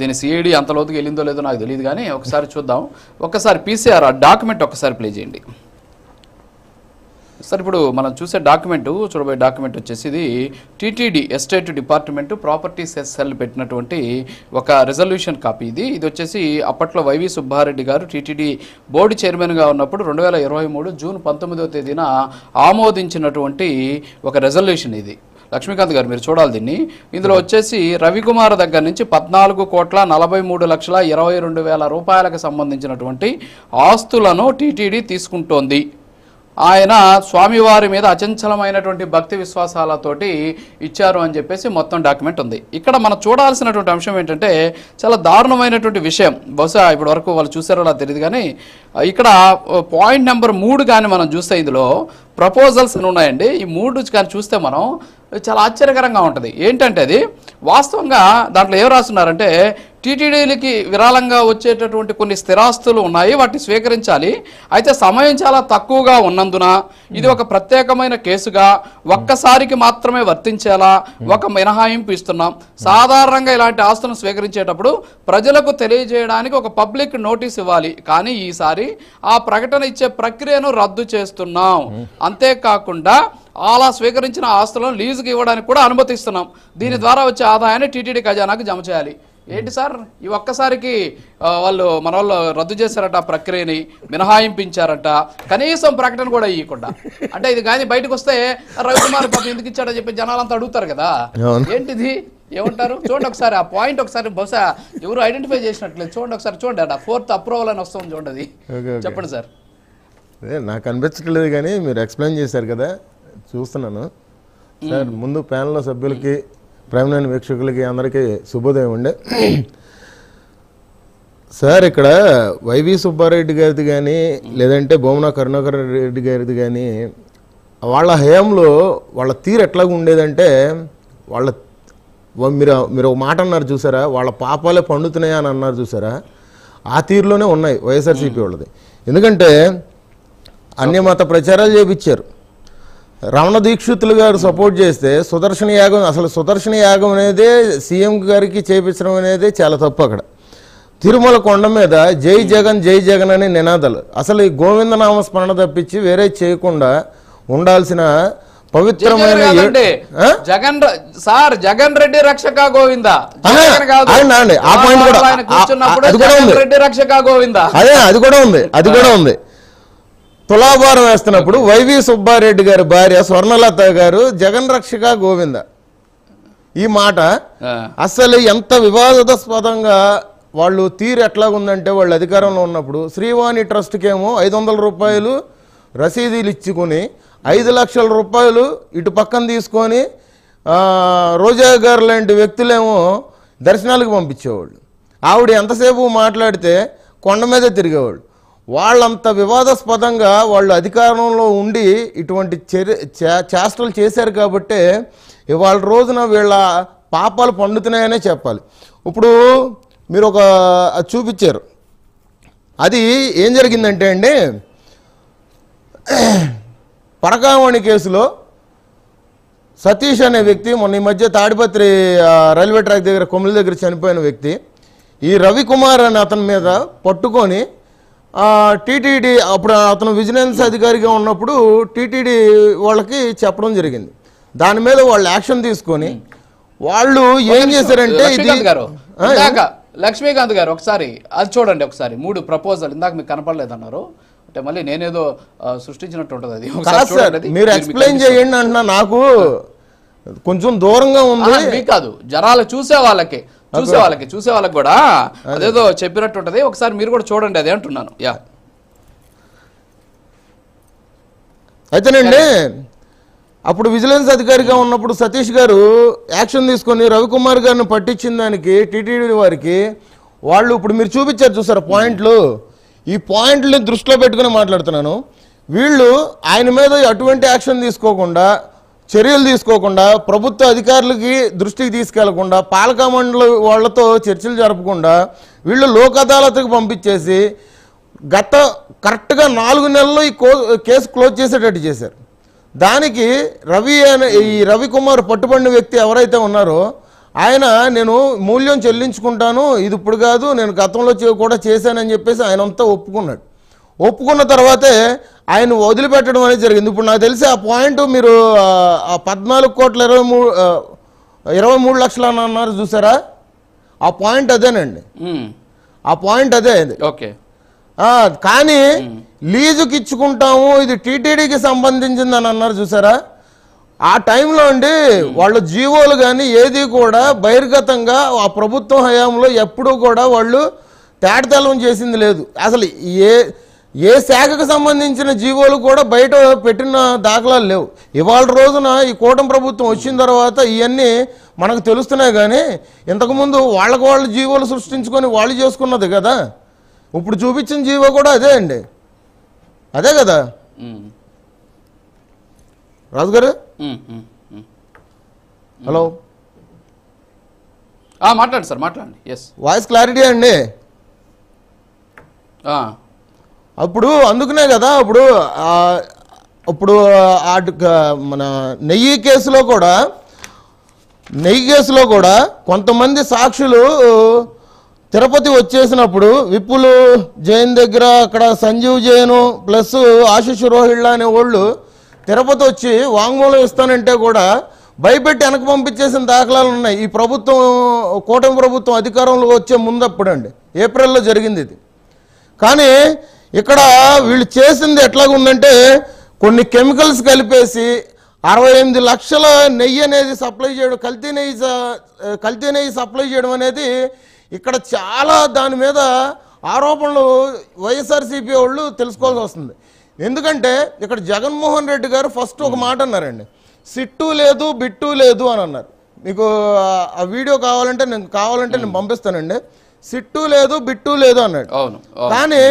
దీని సిఐడి అంత లోతుకి వెళ్ళిందో లేదో నాకు తెలియదు, కానీ ఒకసారి చూద్దాం. ఒక్కసారి పీసీఆర్ ఆ డాక్యుమెంట్ ఒక్కసారి ప్లే చేయండి సార్. ఇప్పుడు మనం చూసే డాక్యుమెంట్ చూడబోయే డాక్యుమెంట్ వచ్చేసి ఇది TTD estate department properties cell పెట్టినటువంటి ఒక రెజల్యూషన్ కాపీ ఇది వచ్చేసి అప్పట్లో వైవి సుబ్బారెడ్డి గారు టీటీడీ బోర్డు చైర్మన్గా ఉన్నప్పుడు 2023 జూన్ 19వ తేదీన ఆమోదించినటువంటి ఒక రెజల్యూషన్ ఇది. లక్ష్మీకాంత్ గారు మీరు చూడాలి దీన్ని. ఇందులో వచ్చేసి రవికుమార్ దగ్గర నుంచి 14,43,22,000 రూపాయలకు సంబంధించినటువంటి ఆస్తులను టీటీడీ తీసుకుంటోంది. ఆయన స్వామివారి మీద అచంచలమైనటువంటి భక్తి విశ్వాసాలతోటి ఇచ్చారు అని చెప్పేసి మొత్తం డాక్యుమెంట్ ఉంది. ఇక్కడ మనం చూడాల్సినటువంటి అంశం ఏంటంటే చాలా దారుణమైనటువంటి విషయం. బహుశా ఇప్పటి వరకు వాళ్ళు చూసారో అలా తెలియదు, కానీ ఇక్కడ పాయింట్ నెంబర్ 3 కానీ మనం చూస్తే ఇందులో ప్రపోజల్స్ అని ఉన్నాయండి. ఈ 3 కానీ చూస్తే మనం చాలా ఆశ్చర్యకరంగా ఉంటుంది. ఏంటంటే అది వాస్తవంగా దాంట్లో ఏం రాస్తున్నారంటే టీటీడీలకి విరాళంగా వచ్చేటటువంటి కొన్ని స్థిరాస్తులు ఉన్నాయి, వాటిని స్వీకరించాలి. అయితే సమయం చాలా తక్కువగా ఉన్నందున ఇది ఒక ప్రత్యేకమైన కేసుగా ఒక్కసారికి మాత్రమే వర్తించేలా ఒక మినహాయింపు ఇస్తున్నాం. సాధారణంగా ఇలాంటి ఆస్తులను స్వీకరించేటప్పుడు ప్రజలకు తెలియజేయడానికి ఒక పబ్లిక్ నోటీస్ ఇవ్వాలి, కానీ ఈసారి ఆ ప్రకటన ఇచ్చే ప్రక్రియను రద్దు చేస్తున్నాం. అంతేకాకుండా అలా స్వీకరించిన ఆస్తులను లీజుకి ఇవ్వడానికి కూడా అనుమతిస్తున్నాం. దీని ద్వారా వచ్చే ఆదాయాన్ని టీటీడీ ఖజానాకు జమ చేయాలి. ఏంటి సార్ ఈ ఒక్కసారికి మన వాళ్ళు రద్దు చేశారట, ప్రక్రియని మినహాయింపించారట, కనీసం ప్రకటన కూడా ఇవ్వకుండా. అంటే ఇది కానీ బయటకు వస్తే రవికుమార్ పాప ఎందుకు ఇచ్చాడని చెప్పి జనాలంతా అడుగుతారు కదా, ఏంటిది ఏమంటారు? చూడండి ఒకసారి ఆ పాయింట్, ఒకసారి బహుశా ఎవరు ఐడెంటిఫై చేసినట్లేదు. చూడండి ఒకసారి, చూడండి అట 4th అప్రూవల్ అని వస్తుంది చూడండి. చెప్పండి సార్. అదే నాకు అనిపించట్లేదు కానీ మీరు ఎక్స్ప్లెయిన్ చేశారు కదా, చూస్తున్నాను సార్. ముందు ప్యానెల్లో సభ్యులకి, ప్రేమలేని వీక్షకులకి అందరికీ శుభోదయం అండి. సార్ ఇక్కడ వైవి సుబ్బారెడ్డి గారిది కానీ లేదంటే భూమన కరుణాకర్ రెడ్డి గారిది కానీ వాళ్ళ హయాంలో వాళ్ళ తీరు ఎట్లాగా ఉండేదంటే, మీరు ఒక మాట అన్నారు చూసారా, వాళ్ళ పాపాలే పండుతున్నాయా అని అన్నారు చూసారా, ఆ తీరులోనే ఉన్నాయి వైఎస్ఆర్సీపీ వాళ్ళది. ఎందుకంటే అన్యమత ప్రచారాలు చేపించారు. రమణ దీక్షితులు గారు సపోర్ట్ చేస్తే సుదర్శన యాగం, అసలు సుదర్శన యాగం అనేది సీఎం గారికి చేపించడం అనేది చాలా తప్పు. అక్కడ తిరుమల కొండ మీద జై జగన్ అనే నినాదాలు, అసలు ఈ గోవిందనామ స్మరణ తప్పించి వేరే చేయకుండా ఉండాల్సిన పవిత్రమైన జగన్ రెడ్డి రక్షక గోవింద, అది కూడా ఉంది. తులాభారం వేస్తున్నప్పుడు వైవి సుబ్బారెడ్డి గారి భార్య స్వర్ణలత గారు జగన్ రక్షక గోవింద, ఈ మాట అసలు ఎంత వివాదాస్పదంగా వాళ్ళు తీరు ఎట్లాగుందంటే, వాళ్ళు అధికారంలో ఉన్నప్పుడు శ్రీవాణి ట్రస్ట్కేమో 500 రూపాయలు రసీదులు ఇచ్చుకొని 5 లక్షల రూపాయలు ఇటు పక్కన తీసుకొని రోజా గారు లాంటి వ్యక్తులేమో దర్శనాలకు పంపించేవాళ్ళు. ఆవిడ ఎంతసేపు మాట్లాడితే కొండ మీదే తిరిగేవాళ్ళు. వాళ్ళంత వివాదాస్పదంగా వాళ్ళు అధికారంలో ఉండి ఇటువంటి చేష్టలు చేశారు కాబట్టి ఇవాళ రోజున వీళ్ళ పాపాలు పండుతున్నాయనే చెప్పాలి. ఇప్పుడు మీరు ఒక చూపించారు, అది ఏం జరిగిందంటే అండి, పరకామణి కేసులో సతీష్ అనే వ్యక్తి మొన్న ఈ మధ్య తాడిపత్రి రైల్వే ట్రాక్ దగ్గర కొమ్ముల దగ్గర చనిపోయిన వ్యక్తి, ఈ రవికుమార్ అనే అతని మీద పట్టుకొని టీటీడీ, అప్పుడు అతను విజిలెన్స్ అధికారిగా ఉన్నప్పుడు టీటీడీ వాళ్ళకి చెప్పడం జరిగింది. దాని మీద వాళ్ళు యాక్షన్ తీసుకొని వాళ్ళు ఏం చేశారంటే, లక్ష్మీకాంత్ గారు ఒకసారి అది చూడండి, ఒకసారి 3 ప్రపోజల్ ఇందాక మీకు కనపడలేదన్నారు అంటే మళ్ళీ నేనేదో సృష్టించినట్టు ఉంటుంది. అది మీరు ఎక్స్ప్లెయిన్ చేయండి అంటున్నా, నాకు కొంచెం దూరంగా ఉంది. కాదు, జనాలు చూసే వాళ్ళకి కూడా అదేదో చెప్పినట్టు ఉంటది. ఒకసారి మీరు కూడా చూడండి, అదే అంటున్నాను. అయితేనండి అప్పుడు విజిలెన్స్ అధికారిగా ఉన్నప్పుడు సతీష్ గారు యాక్షన్ తీసుకొని రవికుమార్ గారిని పట్టించిన దానికి టీటీడీ వారికి వాళ్ళు, ఇప్పుడు మీరు చూపించారు చూసారు పాయింట్లు, ఈ పాయింట్ని దృష్టిలో పెట్టుకుని మాట్లాడుతున్నాను. వీళ్ళు ఆయన మీద అటువంటి యాక్షన్ తీసుకోకుండా, చర్యలు తీసుకోకుండా, ప్రభుత్వ అధికారులకి దృష్టికి తీసుకెళ్లకుండా, పాలకా మండలి వాళ్లతో చర్చలు జరపకుండా వీళ్ళు లోక్ అదాలత్కి పంపించేసి కరెక్ట్గా 4 నెలల్లో ఈ కేసు క్లోజ్ చేసేటట్టు చేశారు. దానికి ఈ రవికుమార్ పట్టుబడిన వ్యక్తి ఎవరైతే ఉన్నారో ఆయన, నేను మూల్యం చెల్లించుకుంటాను, ఇది ఇప్పుడు కాదు, నేను గతంలో కూడా చేశానని చెప్పేసి ఆయన అంతా ఒప్పుకున్నాడు. ఒప్పుకున్న తర్వాతే ఆయన వదిలిపెట్టడం అనేది జరిగింది. ఇప్పుడు నాకు తెలిసి ఆ పాయింట్ మీరు 14,23 లక్షలు అని అన్నారు చూసారా, ఆ పాయింట్ అదేనండి, ఆ పాయింట్ అదే. ఓకే, కానీ లీజుకి ఇచ్చుకుంటాము, ఇది టీటీడీకి సంబంధించింది అని అన్నారు చూసారా, ఆ టైంలో అండి వాళ్ళ జీవోలు కానీ ఏది కూడా బహిర్గతంగా ఆ ప్రభుత్వం హయాంలో ఎప్పుడూ కూడా వాళ్ళు తేటతెల్లం చేసింది లేదు. అసలు ఏ శాఖకు సంబంధించిన జీవోలు కూడా బయట పెట్టిన దాఖలాలు లేవు. ఇవాళ రోజున ఈ కూటమి ప్రభుత్వం వచ్చిన తర్వాత ఇవన్నీ మనకు తెలుస్తున్నాయి. కానీ ఇంతకుముందు వాళ్ళు జీవోలు సృష్టించుకొని వాళ్ళు చేసుకున్నది కదా. ఇప్పుడు చూపించిన జీవో కూడా అదే అండి, అదే కదా రాజు గారు. హలో, మాట్లాడండి సార్, మాట్లాడండి. ఎస్, వాయిస్ క్లారిటీ అండి. అప్పుడు అందుకనే కదా ఇప్పుడు మన నెయ్యి కేసులో కూడా కొంతమంది సాక్షులు తిరుపతి వచ్చేసినప్పుడు విప్పులు జైన్ దగ్గర అక్కడ సంజీవ్ జైన్ ప్లస్ ఆశిష్ రోహిళ్ళ అనే వాళ్ళు తిరుపతి వచ్చి వాంగ్మూలం ఇస్తానంటే కూడా భయపెట్టి వెనక పంపించేసిన దాఖలాలు ఉన్నాయి. ఈ ప్రభుత్వం, కూటమి ప్రభుత్వం అధికారంలో వచ్చే ముందప్పుడు అండి, ఏప్రిల్లో జరిగింది ఇది. కానీ ఇక్కడ వీళ్ళు చేసింది ఎట్లాగుందంటే కొన్ని కెమికల్స్ కలిపేసి 68 లక్షల నెయ్యి అనేది సప్లై చేయడం, కల్తీ నెయ్యి సప్లై చేయడం అనేది ఇక్కడ చాలా దాని మీద ఆరోపణలు వైఎస్ఆర్సీపీ వాళ్ళు తెలుసుకోవాల్సి వస్తుంది. ఎందుకంటే ఇక్కడ జగన్మోహన్ రెడ్డి గారు ఫస్ట్ ఒక మాట అన్నారండి, సిట్టు లేదు బిట్టు లేదు అని అన్నారు. మీకు ఆ వీడియో కావాలంటే నేను పంపిస్తానండి. సిట్టు లేదు బిట్టు లేదు అన్నాడు. కానీ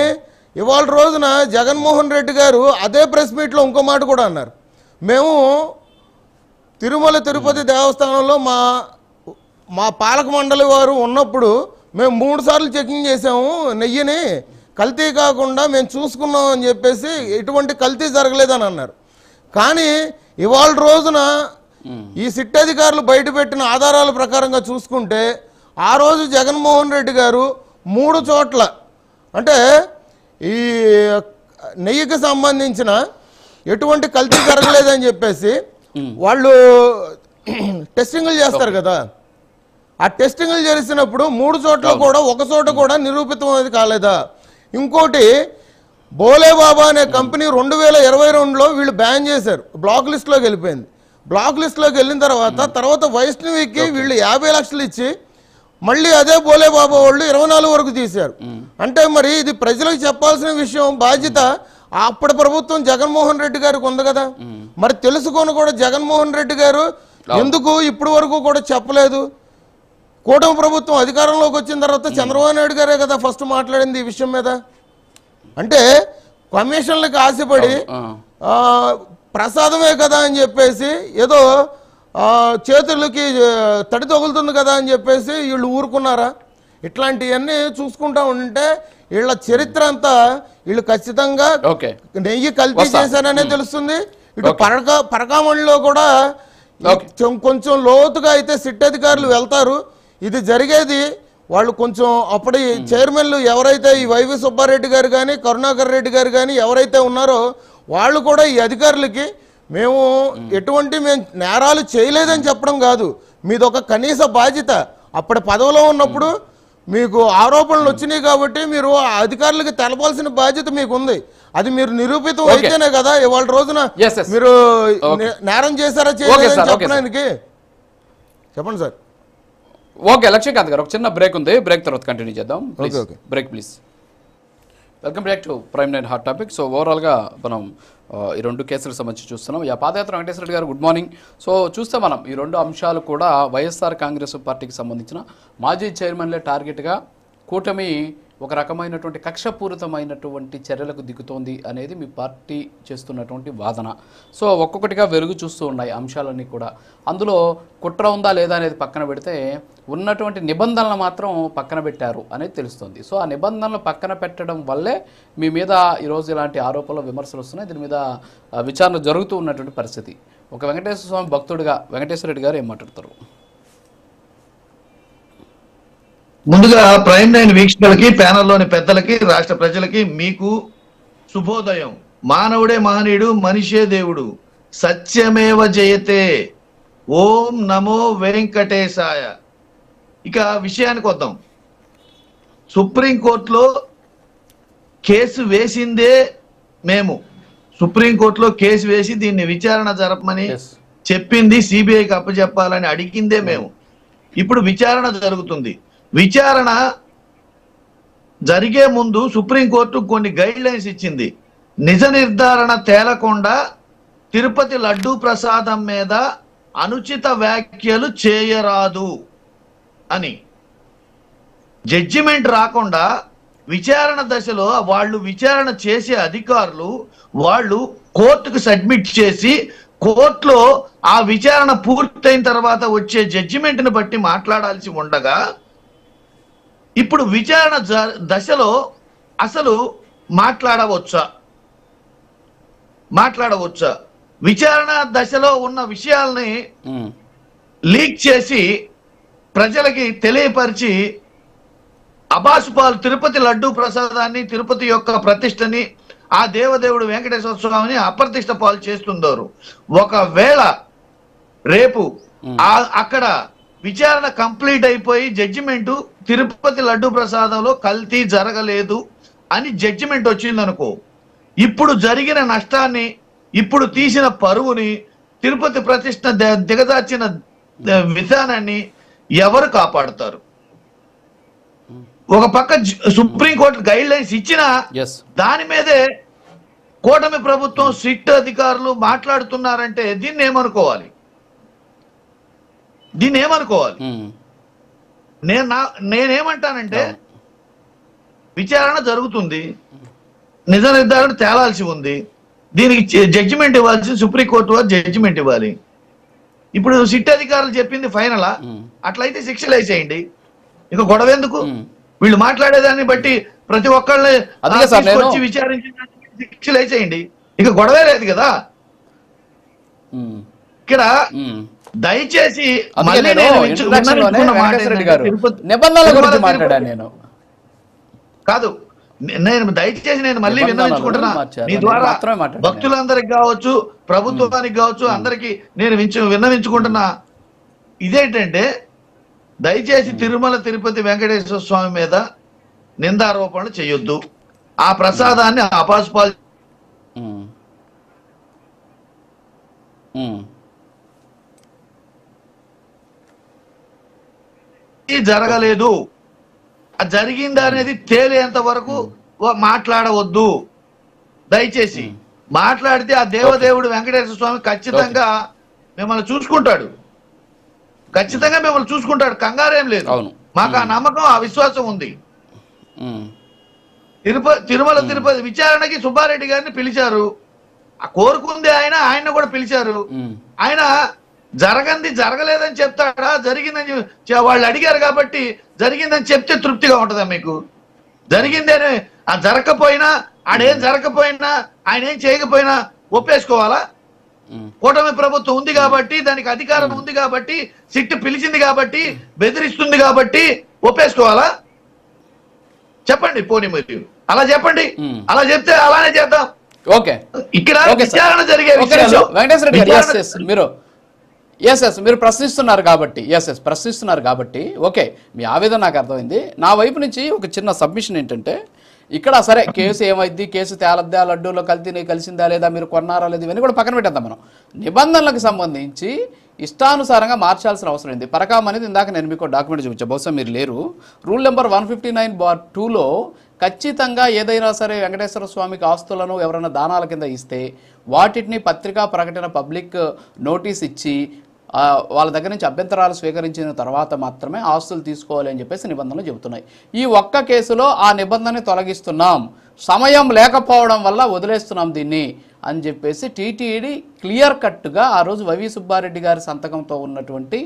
ఇవాళ రోజున జగన్మోహన్ రెడ్డి గారు అదే ప్రెస్ మీట్లో ఇంకో మాట కూడా అన్నారు, మేము తిరుమల తిరుపతి దేవస్థానంలో మా పాలక మండలి వారు ఉన్నప్పుడు మేము 3 సార్లు చెకింగ్ చేసాము, నెయ్యిని కల్తీ కాకుండా మేము చూసుకున్నాం అని చెప్పేసి ఎటువంటి కల్తీ జరగలేదని అన్నారు. కానీ ఇవాళ రోజున ఈ సిట్ అధికారులు బయటపెట్టిన ఆధారాల ప్రకారంగా చూసుకుంటే ఆ రోజు జగన్మోహన్ రెడ్డి గారు 3 చోట్ల అంటే ఈ నెయ్యికి సంబంధించిన ఎటువంటి కల్తీ జరగలేదని చెప్పేసి వాళ్ళు టెస్టింగ్లు చేస్తారు కదా, ఆ టెస్టింగ్లు చేసినప్పుడు 3 చోట్ల కూడా ఒక చోట కూడా నిరూపితం అనేది కాలేదా? ఇంకోటి బోలేబాబా అనే కంపెనీ 2022లో వీళ్ళు బ్యాన్ చేశారు, బ్లాక్ లిస్ట్లోకి వెళ్ళిపోయింది. బ్లాక్ లిస్ట్లోకి వెళ్ళిన తర్వాత వైష్ణవికి వీళ్ళు 50 లక్షలు ఇచ్చి మళ్ళీ అదే బోలేబాబా వాళ్ళు 24 వరకు తీశారు. అంటే మరి ఇది ప్రజలకు చెప్పాల్సిన విషయం, బాధ్యత అప్పటి ప్రభుత్వం జగన్మోహన్ రెడ్డి గారికి ఉంది కదా. మరి తెలుసుకొని కూడా జగన్మోహన్ రెడ్డి గారు ఎందుకు ఇప్పటి వరకు కూడా చెప్పలేదు? కూటమి ప్రభుత్వం అధికారంలోకి వచ్చిన తర్వాత చంద్రబాబు నాయుడు గారే కదా ఫస్ట్ మాట్లాడింది ఈ విషయం మీద. అంటే కమిషన్లకు ఆశపడి ప్రసాదమే కదా అని చెప్పేసి, ఏదో చేతులకి తడి తగులుతుంది కదా అని చెప్పేసి వీళ్ళు ఊరుకున్నారా? ఇట్లాంటివన్నీ చూసుకుంటా ఉంటే వీళ్ళ చరిత్ర అంతా వీళ్ళు ఖచ్చితంగా నెయ్యి కల్తీ చేశారనే తెలుస్తుంది. ఇటు పరకామణిలో కూడా కొంచెం లోతుగా అయితే సిట్ అధికారులు వెళ్తారు. ఇది జరిగేది వాళ్ళు కొంచెం అప్పటి చైర్మన్లు ఎవరైతే ఈ వైవి సుబ్బారెడ్డి గారు కానీ కరుణాకర్ రెడ్డి గారు కానీ ఎవరైతే ఉన్నారో వాళ్ళు కూడా ఈ అధికారులకి మేము నేరాలు చేయలేదని చెప్పడం కాదు, మీదొక కనీస బాధ్యత. అప్పటి పదవిలో ఉన్నప్పుడు మీకు ఆరోపణలు వచ్చినాయి కాబట్టి మీరు ఆ అధికారులకి తెలపాల్సిన బాధ్యత మీకు ఉంది. అది మీరు నిరూపితం అయితేనే కదా ఇవాళ రోజున మీరు నేరం చేశారా చేయలేదని చెప్పడానికి. చెప్పండి సార్. ఓకే లక్ష్మీకాంత్ గారు, ఒక చిన్న బ్రేక్ ఉంది, బ్రేక్ తర్వాత కంటిన్యూ చేద్దాం. Break please. Welcome back to prime 9 hot topic. So ఓవరాల్గా మనం ఈ 2 కేసులకు సంబంధించి చూస్తున్నాం. పాదయాత్ర వెంకటేశ్వర రెడ్డి గారు గుడ్ మార్నింగ్. సో చూస్తే మనం ఈ 2 అంశాలు కూడా వైఎస్ఆర్ కాంగ్రెస్ పార్టీకి సంబంధించిన మాజీ చైర్మన్లే టార్గెట్గా కూటమి ఒక రకమైనటువంటి కక్షపూరితమైనటువంటి చర్యలకు దిగుతోంది అనేది మీ పార్టీ చేస్తున్నటువంటి వాదన. సో ఒక్కొక్కటిగా వెలుగు చూస్తూ ఉన్నాయి అంశాలన్నీ కూడా. అందులో కుట్ర ఉందా లేదా అనేది పక్కన పెడితే ఉన్నటువంటి నిబంధనలు మాత్రం పక్కన పెట్టారు అనేది తెలుస్తుంది. సో ఆ నిబంధనలు పక్కన పెట్టడం వల్లే మీ మీద ఈరోజు ఇలాంటి ఆరోపణలు విమర్శలు వస్తున్నాయి. దీని మీద విచారణ జరుగుతూ ఉన్నటువంటి పరిస్థితి. ఒక వెంకటేశ్వర స్వామి భక్తుడిగా వెంకటేశ్వర రెడ్డి గారు ఏం మాట్లాడతారు? ముందుగా ప్రైమ్ 9 వీక్షకులకి, ప్యానల్లోని పెద్దలకి, రాష్ట్ర ప్రజలకి మీకు శుభోదయం. మానవుడే మహనీయుడు, మనిషే దేవుడు, సత్యమేవ జయతే, ఓం నమో వెంకటేశాయ. ఇక విషయానికి వద్దాం. సుప్రీంకోర్టులో కేసు వేసిందే మేము. సుప్రీంకోర్టులో కేసు వేసి దీన్ని విచారణ జరపమని చెప్పింది, సిబిఐకి అప్పచెప్పాలని అడిగిందే మేము. ఇప్పుడు విచారణ జరుగుతుంది. విచారణ జరిగే ముందు సుప్రీంకోర్టు కొన్ని గైడ్ లైన్స్ ఇచ్చింది. నిజ నిర్ధారణ తేలకుండా తిరుపతి లడ్డూ ప్రసాదం మీద అనుచిత వ్యాఖ్యలు చేయరాదు అని. జడ్జిమెంట్ రాకుండా విచారణ దశలో వాళ్ళు విచారణ చేసే అధికారులు వాళ్ళు కోర్టుకు సబ్మిట్ చేసి కోర్టులో ఆ విచారణ పూర్తయిన తర్వాత వచ్చే జడ్జిమెంట్ ని బట్టి మాట్లాడాల్సి ఉండగా ఇప్పుడు విచారణ దశలో అసలు మాట్లాడవచ్చా విచారణ దశలో ఉన్న విషయాల్ని లీక్ చేసి ప్రజలకి తెలియపరిచి అబాసుపాలు తిరుపతి లడ్డూ ప్రసాదాన్ని, తిరుపతి యొక్క ప్రతిష్టని, ఆ దేవదేవుడు వెంకటేశ్వర స్వామిని అప్రతిష్ట పాలు చేస్తున్నారు. ఒకవేళ రేపు అక్కడ విచారణ కంప్లీట్ అయిపోయి జడ్జిమెంట్ తిరుపతి లడ్డూ ప్రసాదంలో కల్తీ జరగలేదు అని జడ్జిమెంట్ వచ్చిందనుకో, ఇప్పుడు జరిగిన నష్టాన్ని, ఇప్పుడు తీసిన పరువుని, తిరుపతి ప్రతిష్ట దిగజార్చిన విధానాన్ని ఎవరు కాపాడుతారు? ఒక పక్క సుప్రీంకోర్టు గైడ్ లైన్స్ ఇచ్చినా దాని మీదే కూటమి ప్రభుత్వం సిట్ అధికారులు మాట్లాడుతున్నారంటే దీన్ని ఏమనుకోవాలి? నేనేమంటానంటే విచారణ జరుగుతుంది, నిజ నిర్ధారణ తేలాల్సి ఉంది, దీనికి జడ్జిమెంట్ ఇవ్వాల్సింది సుప్రీంకోర్టు వారు జడ్జిమెంట్ ఇవ్వాలి. ఇప్పుడు సిట్ అధికారులు చెప్పింది ఫైనలా? అట్లయితే శిక్షలు వేసేయండి, ఇక గొడవ ఎందుకు? వీళ్ళు మాట్లాడేదాన్ని బట్టి ప్రతి ఒక్కళ్ళని వచ్చి విచారించి శిక్షలు వేసేయండి, ఇక గొడవే లేదు కదా. ఇక్కడ దయచేసి కాదు, నేను మళ్ళీ విన్నవించుకుంటున్నా, మీ ద్వారా భక్తులందరికి కావచ్చు, ప్రభుత్వానికి కావచ్చు, అందరికి నేను విన్నవించుకుంటున్నా, ఇదేంటంటే దయచేసి తిరుమల తిరుపతి వెంకటేశ్వర స్వామి మీద నిందారోపణలు చేయొద్దు. ఆ ప్రసాదాన్ని అపాసుపాలు జరగలేదు, జరిగిందా అనేది తేలేంత వరకు మాట్లాడవద్దు. దయచేసి మాట్లాడితే ఆ దేవదేవుడు వెంకటేశ్వర స్వామి ఖచ్చితంగా మిమ్మల్ని చూసుకుంటాడు, కంగారేం లేదు. మాకు ఆ నమ్మకం, ఆ విశ్వాసం ఉంది. తిరుమల తిరుపతి విచారణకి సుబ్బారెడ్డి గారిని పిలిచారు, కోరుకుంది ఆయన కూడా పిలిచారు. ఆయన జరగలేదని చెప్తాడా? జరిగిందని వాళ్ళు అడిగారు కాబట్టి జరిగిందని చెప్తే తృప్తిగా ఉంటుందా మీకు? జరిగిందని జరగకపోయినా, ఆడేం జరగకపోయినా, ఆయన ఏం చేయకపోయినా ఒప్పేసుకోవాలా? కూటమి ప్రభుత్వం ఉంది కాబట్టి, దానికి అధికారం ఉంది కాబట్టి, సిట్ పిలిచింది కాబట్టి, బెదిరిస్తుంది కాబట్టి ఒప్పేసుకోవాలా? చెప్పండి, పోనీ మీరు అలా చెప్పండి, అలా చెప్తే అలానే చేద్దాం. ఇక్కడ విచారణ జరిగే మీరు ప్రశ్నిస్తున్నారు కాబట్టి ఓకే, మీ ఆవేదన నాకు అర్థమైంది. నా వైపు నుంచి ఒక చిన్న సబ్మిషన్ ఏంటంటే, ఇక్కడ సరే కేసు ఏమైంది, కేసు తేలద్దా, లడ్డూలో కలిసిందా లేదా, మీరు కొన్నారా లేదా, ఇవన్నీ కూడా పక్కన పెట్టేద్దాం. మనం నిబంధనలకు సంబంధించి ఇష్టానుసారంగా మార్చాల్సిన అవసరం ఉంది. పరకాం అనేది ఇందాక నేను మీకు డాక్యుమెంట్ చూపించాను, బహుశా మీరు లేరు. రూల్ నెంబర్ 159/2లో ఖచ్చితంగా ఏదైనా సరే వెంకటేశ్వర స్వామికి ఆస్తులను ఎవరైనా దానాల కింద ఇస్తే వాటిని పత్రికా ప్రకటన పబ్లిక్ నోటీస్ ఇచ్చి వాళ్ళ దగ్గర నుంచి అభ్యంతరాలు స్వీకరించిన తర్వాత మాత్రమే ఆస్తులు తీసుకోవాలి అని చెప్పేసి నిబంధనలు చెబుతున్నాయి. ఈ ఒక్క కేసులో ఆ నిబంధనని తొలగిస్తున్నాం, సమయం లేకపోవడం వల్ల వదిలేస్తున్నాం దీన్ని అని చెప్పేసి టీటీడీ క్లియర్ కట్గా ఆ రోజు వైవి సుబ్బారెడ్డి గారి సంతకంతో ఉన్నటువంటి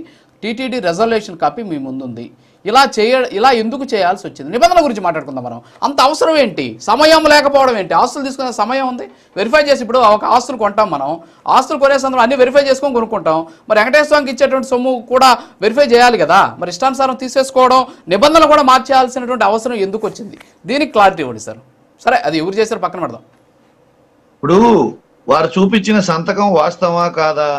టీటీడీ రెజల్యూషన్ కాపీ మీ ముందుంది. ఇలా ఎందుకు చేయాల్సి వచ్చింది? నిబంధనల గురించి మాట్లాడుకుందాం మనం. అంత అవసరం ఏంటి? సమయం లేకపోవడం ఏంటి? ఆస్తులు తీసుకునే సమయం ఉంది, వెరిఫై చేసి. ఇప్పుడు ఒక ఆస్తులు కొంటాం, మనం ఆస్తులు కొనే సందర్భంలో అన్ని వెరిఫై చేసుకొని కొనుక్కుంటాం. మరి వెంకటేశ్వర స్వామికి ఇచ్చేటువంటి సొమ్ము కూడా వెరిఫై చేయాలి కదా. మరి ఇష్టానుసారం తీసేసుకోవడం, నిబంధనలు కూడా మార్చేయాల్సినటువంటి అవసరం ఎందుకు వచ్చింది? దీనికి క్లారిటీ ఇవ్వండి సార్. సరే, అది ఎవరు చేశారు పక్కన పెడదాం. ఇప్పుడు వారు చూపించిన సంతకం వాస్తవా కాదా,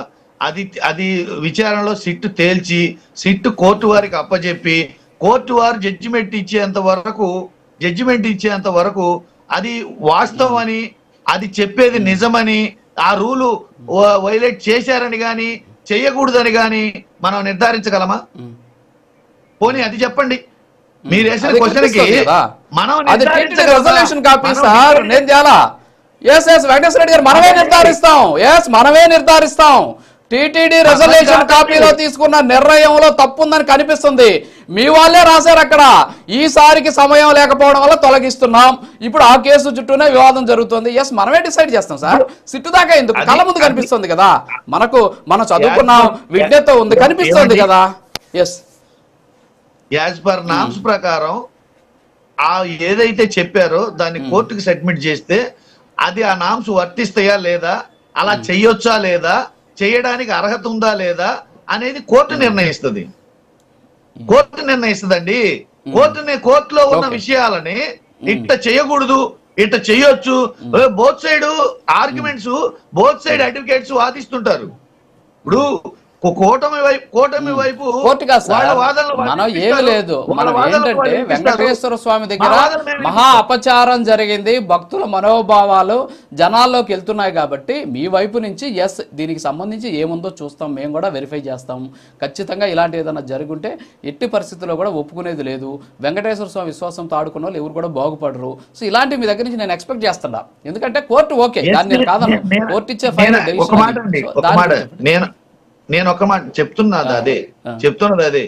అది విచారణలో సిట్ తేల్చి, సిట్ కోర్టు వారికి అప్పచెప్పి, కోర్టు వారు జడ్జిమెంట్ ఇచ్చేంత వరకు అది వాస్తవమని, అది చెప్పేది నిజమని, ఆ రూలు వైలేట్ చేశారని గాని చెయ్యకూడదని గాని మనం నిర్ధారించగలమా? పోనీ అది చెప్పండి. మీరు వేసిన క్వశ్చన్కి మనం వెంకటేశ్వర రెడ్డి గారు మనమే నిర్ధారిస్తాం. టీటీడీ రెజల్యూషన్ కాపీలో తీసుకున్న నిర్ణయంలో తప్పుందని కనిపిస్తుంది. మీ వాళ్ళే రాశారు అక్కడ, ఈసారికి సమయం లేకపోవడం వల్ల తొలగిస్తున్నాం. ఇప్పుడు ఆ కేసు చుట్టూనే వివాదం జరుగుతుంది. ఎస్, మనమే డిసైడ్ చేస్తాం సార్. సిట్టు దాకా ఎందుకు, కళ్ళ ముందు కనిపిస్తుంది కదా మనకు, మనం చదువుకున్నాం, విజ్ఞత ఉంది, కనిపిస్తుంది కదా. ఎస్, యాజ్ పర్ నామ్స్ ప్రకారం ఆ ఏదైతే చెప్పారో దాన్ని కోర్టుకి సబ్మిట్ చేస్తే అది ఆ నామ్స్ వర్తిస్తాయా లేదా, అలా చెయ్యొచ్చా లేదా, చేయడానికి అర్హత ఉందా లేదా అనేది కోర్టు నిర్ణయిస్తుంది. కోర్టు నిర్ణయిస్తుందండి. కోర్టులో ఉన్న విషయాలని ఇట్ట చేయకూడదు, ఇట్ట చెయ్యొచ్చు, both side arguments, both side advocates వాదిస్తుంటారు. ఇప్పుడు కూటమి వైపు వాళ్ళ వాదనలు మనం ఏమి లేదు. మనం ఏంటంటే వెంకటేశ్వర స్వామి దగ్గర మహా అపచారం జరిగింది, భక్తుల మనోభావాలు జనాల్లోకి వెళ్తున్నాయి కాబట్టి మీ వైపు నుంచి ఎస్ దీనికి సంబంధించి ఏముందో చూస్తాం, మేము కూడా వెరిఫై చేస్తాం. ఖచ్చితంగా ఇలాంటి ఏదైనా జరుగుంటే ఎట్టి పరిస్థితుల్లో కూడా ఒప్పుకునేది లేదు. వెంకటేశ్వర స్వామి విశ్వాసంతో ఆడుకున్న వాళ్ళు ఎవరు కూడా బాగుపడరు. సో ఇలాంటి మీ దగ్గర నుంచి నేను ఎక్స్పెక్ట్ చేస్తున్నా. ఎందుకంటే కోర్టు ఓకే, దాన్ని నేను కాదన్నా, కోర్టు ఇచ్చే ఫైనల్ డెసిషన్. నేను ఒక మాట చెప్తున్నది అదే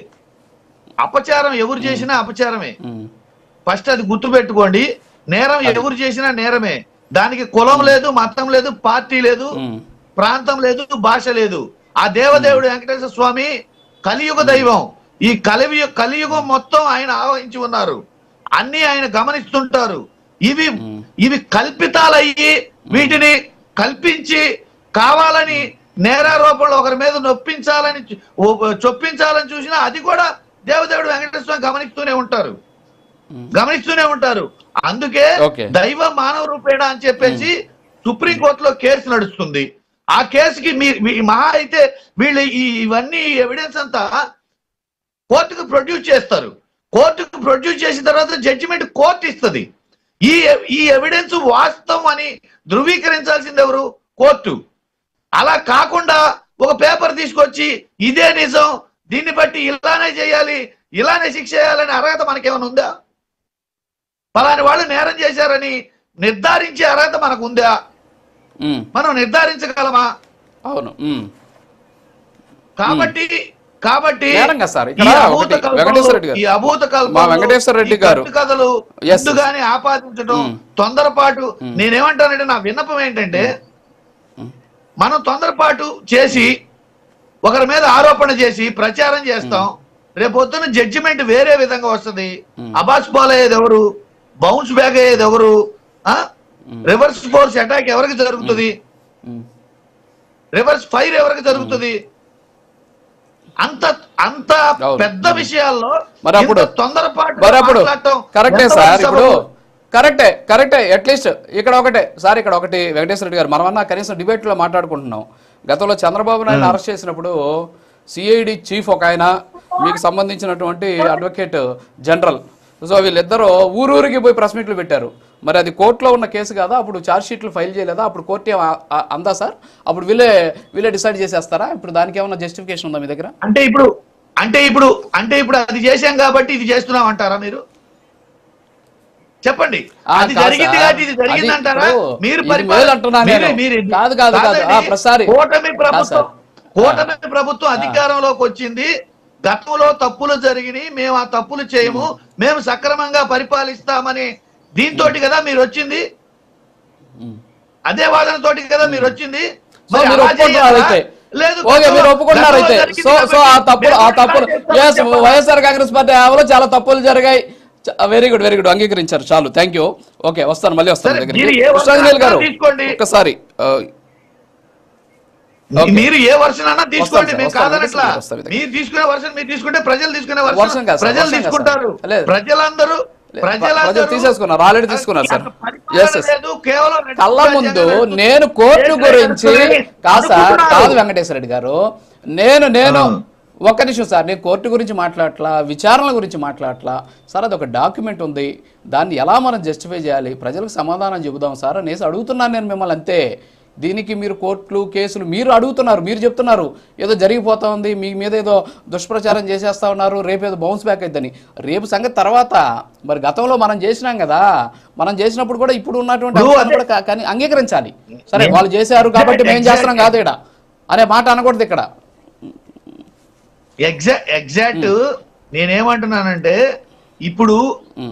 అపచారం ఎవరు చేసినా అపచారమే. ఫస్ట్ అది గుర్తు పెట్టుకోండి. నేరం ఎవరు చేసినా నేరమే. దానికి కులం లేదు, మతం లేదు, పార్టీ లేదు, ప్రాంతం లేదు, భాష లేదు. ఆ దేవదేవుడు వెంకటేశ్వర స్వామి కలియుగ దైవం. ఈ కలియుగం మొత్తం ఆయన ఆవహించి ఉన్నారు. అన్ని ఆయన గమనిస్తుంటారు. ఇవి కల్పితాలయ్యి వీటిని కల్పించి కావాలని నేరారోపణలు ఒకరి మీద చొప్పించాలని చూసినా అది కూడా దేవదేవుడు వెంకటేశ్వర స్వామి గమనిస్తూనే ఉంటారు. అందుకే దైవ మానవ రూపేణ అని చెప్పేసి సుప్రీంకోర్టులో కేసు నడుస్తుంది. ఆ కేసుకి మహా అయితే వీళ్ళు ఇవన్నీ ఎవిడెన్స్ అంతా కోర్టుకు ప్రొడ్యూస్ చేస్తారు. కోర్టుకు ప్రొడ్యూస్ చేసిన తర్వాత జడ్జిమెంట్ కోర్టు ఇస్తుంది. ఈ ఎవిడెన్స్ వాస్తవం అని ధృవీకరించాల్సింది ఎవరు? కోర్టు. అలా కాకుండా ఒక పేపర్ తీసుకొచ్చి ఇదే నిజం, దీన్ని బట్టి ఇలానే చేయాలి, ఇలానే శిక్ష చేయాలని అర్హత మనకేమైనా ఉందా? పలాని వాళ్ళు నేరం చేశారని నిర్ధారించే అర్హత మనకు ఉందా? మనం నిర్ధారించగలమా? అవును. కాబట్టి ఈ అభూత కథలు ఎందుగాని ఆపాదించడం తొందరపాటు. నేనేమంటానంటే నా విన్నపం ఏంటంటే మనం తొందరపాటు చేసి ఒకరి మీద ఆరోపణ చేసి ప్రచారం చేస్తాం. రేపొద్దున జడ్జిమెంట్ వేరే విధంగా వస్తుంది. అబాస్ బాల్ అయ్యేది ఎవరు? బౌన్స్ బ్యాక్ అయ్యేది ఎవరు? రివర్స్ ఫోర్స్ అటాక్ ఎవరికి జరుగుతుంది? రివర్స్ ఫైర్ ఎవరికి జరుగుతుంది? అంత పెద్ద విషయాల్లో తొందరపాటు కరెక్టే సార్. ఇప్పుడు కరెక్టే అట్లీస్ట్ ఇక్కడ ఒకటి వెంకటేశ్వర రెడ్డి గారు, మనమన్నా కనీసం డిబేట్ లో మాట్లాడుకుంటున్నాం. గతంలో చంద్రబాబు నాయుడు అరెస్ట్ చేసినప్పుడు సిఐడి చీఫ్ ఒక ఆయన, మీకు సంబంధించినటువంటి అడ్వకేట్ జనరల్, సో వీళ్ళిద్దరూ ఊరూరికి పోయి ప్రెస్ మీట్లు పెట్టారు. మరి అది కోర్టులో ఉన్న కేసు కదా, అప్పుడు ఛార్జ్ షీట్లు ఫైల్ చేయలేదా? అప్పుడు కోర్టు అందా సార్? అప్పుడు వీళ్ళే డిసైడ్ చేసేస్తారా? ఇప్పుడు దానికి ఏమైనా జస్టిఫికేషన్ ఉందా మీ దగ్గర? అంటే ఇప్పుడు అది చేశాం కాబట్టి ఇది చేస్తున్నాం అంటారా మీరు? చెప్పండి. అది జరిగింది కాబట్టి ఇది జరిగిందంటారా? మీరు కూటమి ప్రభుత్వం అధికారంలోకి వచ్చింది. గతంలో తప్పులు జరిగినాయి, మేము ఆ తప్పులు చేయము, మేము సక్రమంగా పరిపాలిస్తామని దీంతో కదా మీరు వచ్చింది. అదే వాదనతోటి కదా మీరు వచ్చింది. వైఎస్ఆర్ కాంగ్రెస్ పార్టీ చాలా తప్పులు జరిగాయి. వెరీ గుడ్ అంగీకరించారు, చాలు, థ్యాంక్ యూ. ఓకే, మళ్ళీ వస్తాను దగ్గరికి. గారు ఒక్కసారి మీరు ఏ వర్షన్ అన్నా తీసుకోండి, మేము కాదనట్లా. మీరు తీసుకునే వర్షన్ మీరు తీసుకుంటే ప్రజలు తీసుకునే వర్షన్ ప్రజలు తీసుకుంటారు. ప్రజలందరూ తీసేసుకున్నారు, ఆల్రెడీ తీసుకున్నారు సార్. కళ్ళ ముందు నేను కోర్టు గురించి కాదు వెంకటేశ్వర రెడ్డి గారు, నేను ఒక్క నిమిషం సార్, నేను కోర్టు గురించి మాట్లాడట్లా, విచారణల గురించి మాట్లాడట్లా సార్. అది ఒక డాక్యుమెంట్ ఉంది, దాన్ని ఎలా మనం జస్టిఫై చేయాలి, ప్రజలకు సమాధానం చెబుదాం సార్ అనేసి అడుగుతున్నాను నేను మిమ్మల్ని, అంతే. దీనికి మీరు కోర్టులు కేసులు మీరు అడుగుతున్నారు, మీరు చెప్తున్నారు ఏదో జరిగిపోతా ఉంది, మీ మీద ఏదో దుష్ప్రచారం చేసేస్తా ఉన్నారు, రేపు ఏదో బౌన్స్ బ్యాక్ అయిద్దని. రేపు సంగతి తర్వాత. మరి గతంలో మనం చేసినాం కదా, మనం చేసినప్పుడు కూడా ఇప్పుడు ఉన్నటువంటి కానీ అంగీకరించాలి. సరే వాళ్ళు చేశారు కాబట్టి మేము చేస్తున్నాం కాదు. ఇక్కడ అనే మాట అనకూడదు ఇక్కడ. ఎగ్జాక్ట్ నేనేమంటున్నానంటే ఇప్పుడు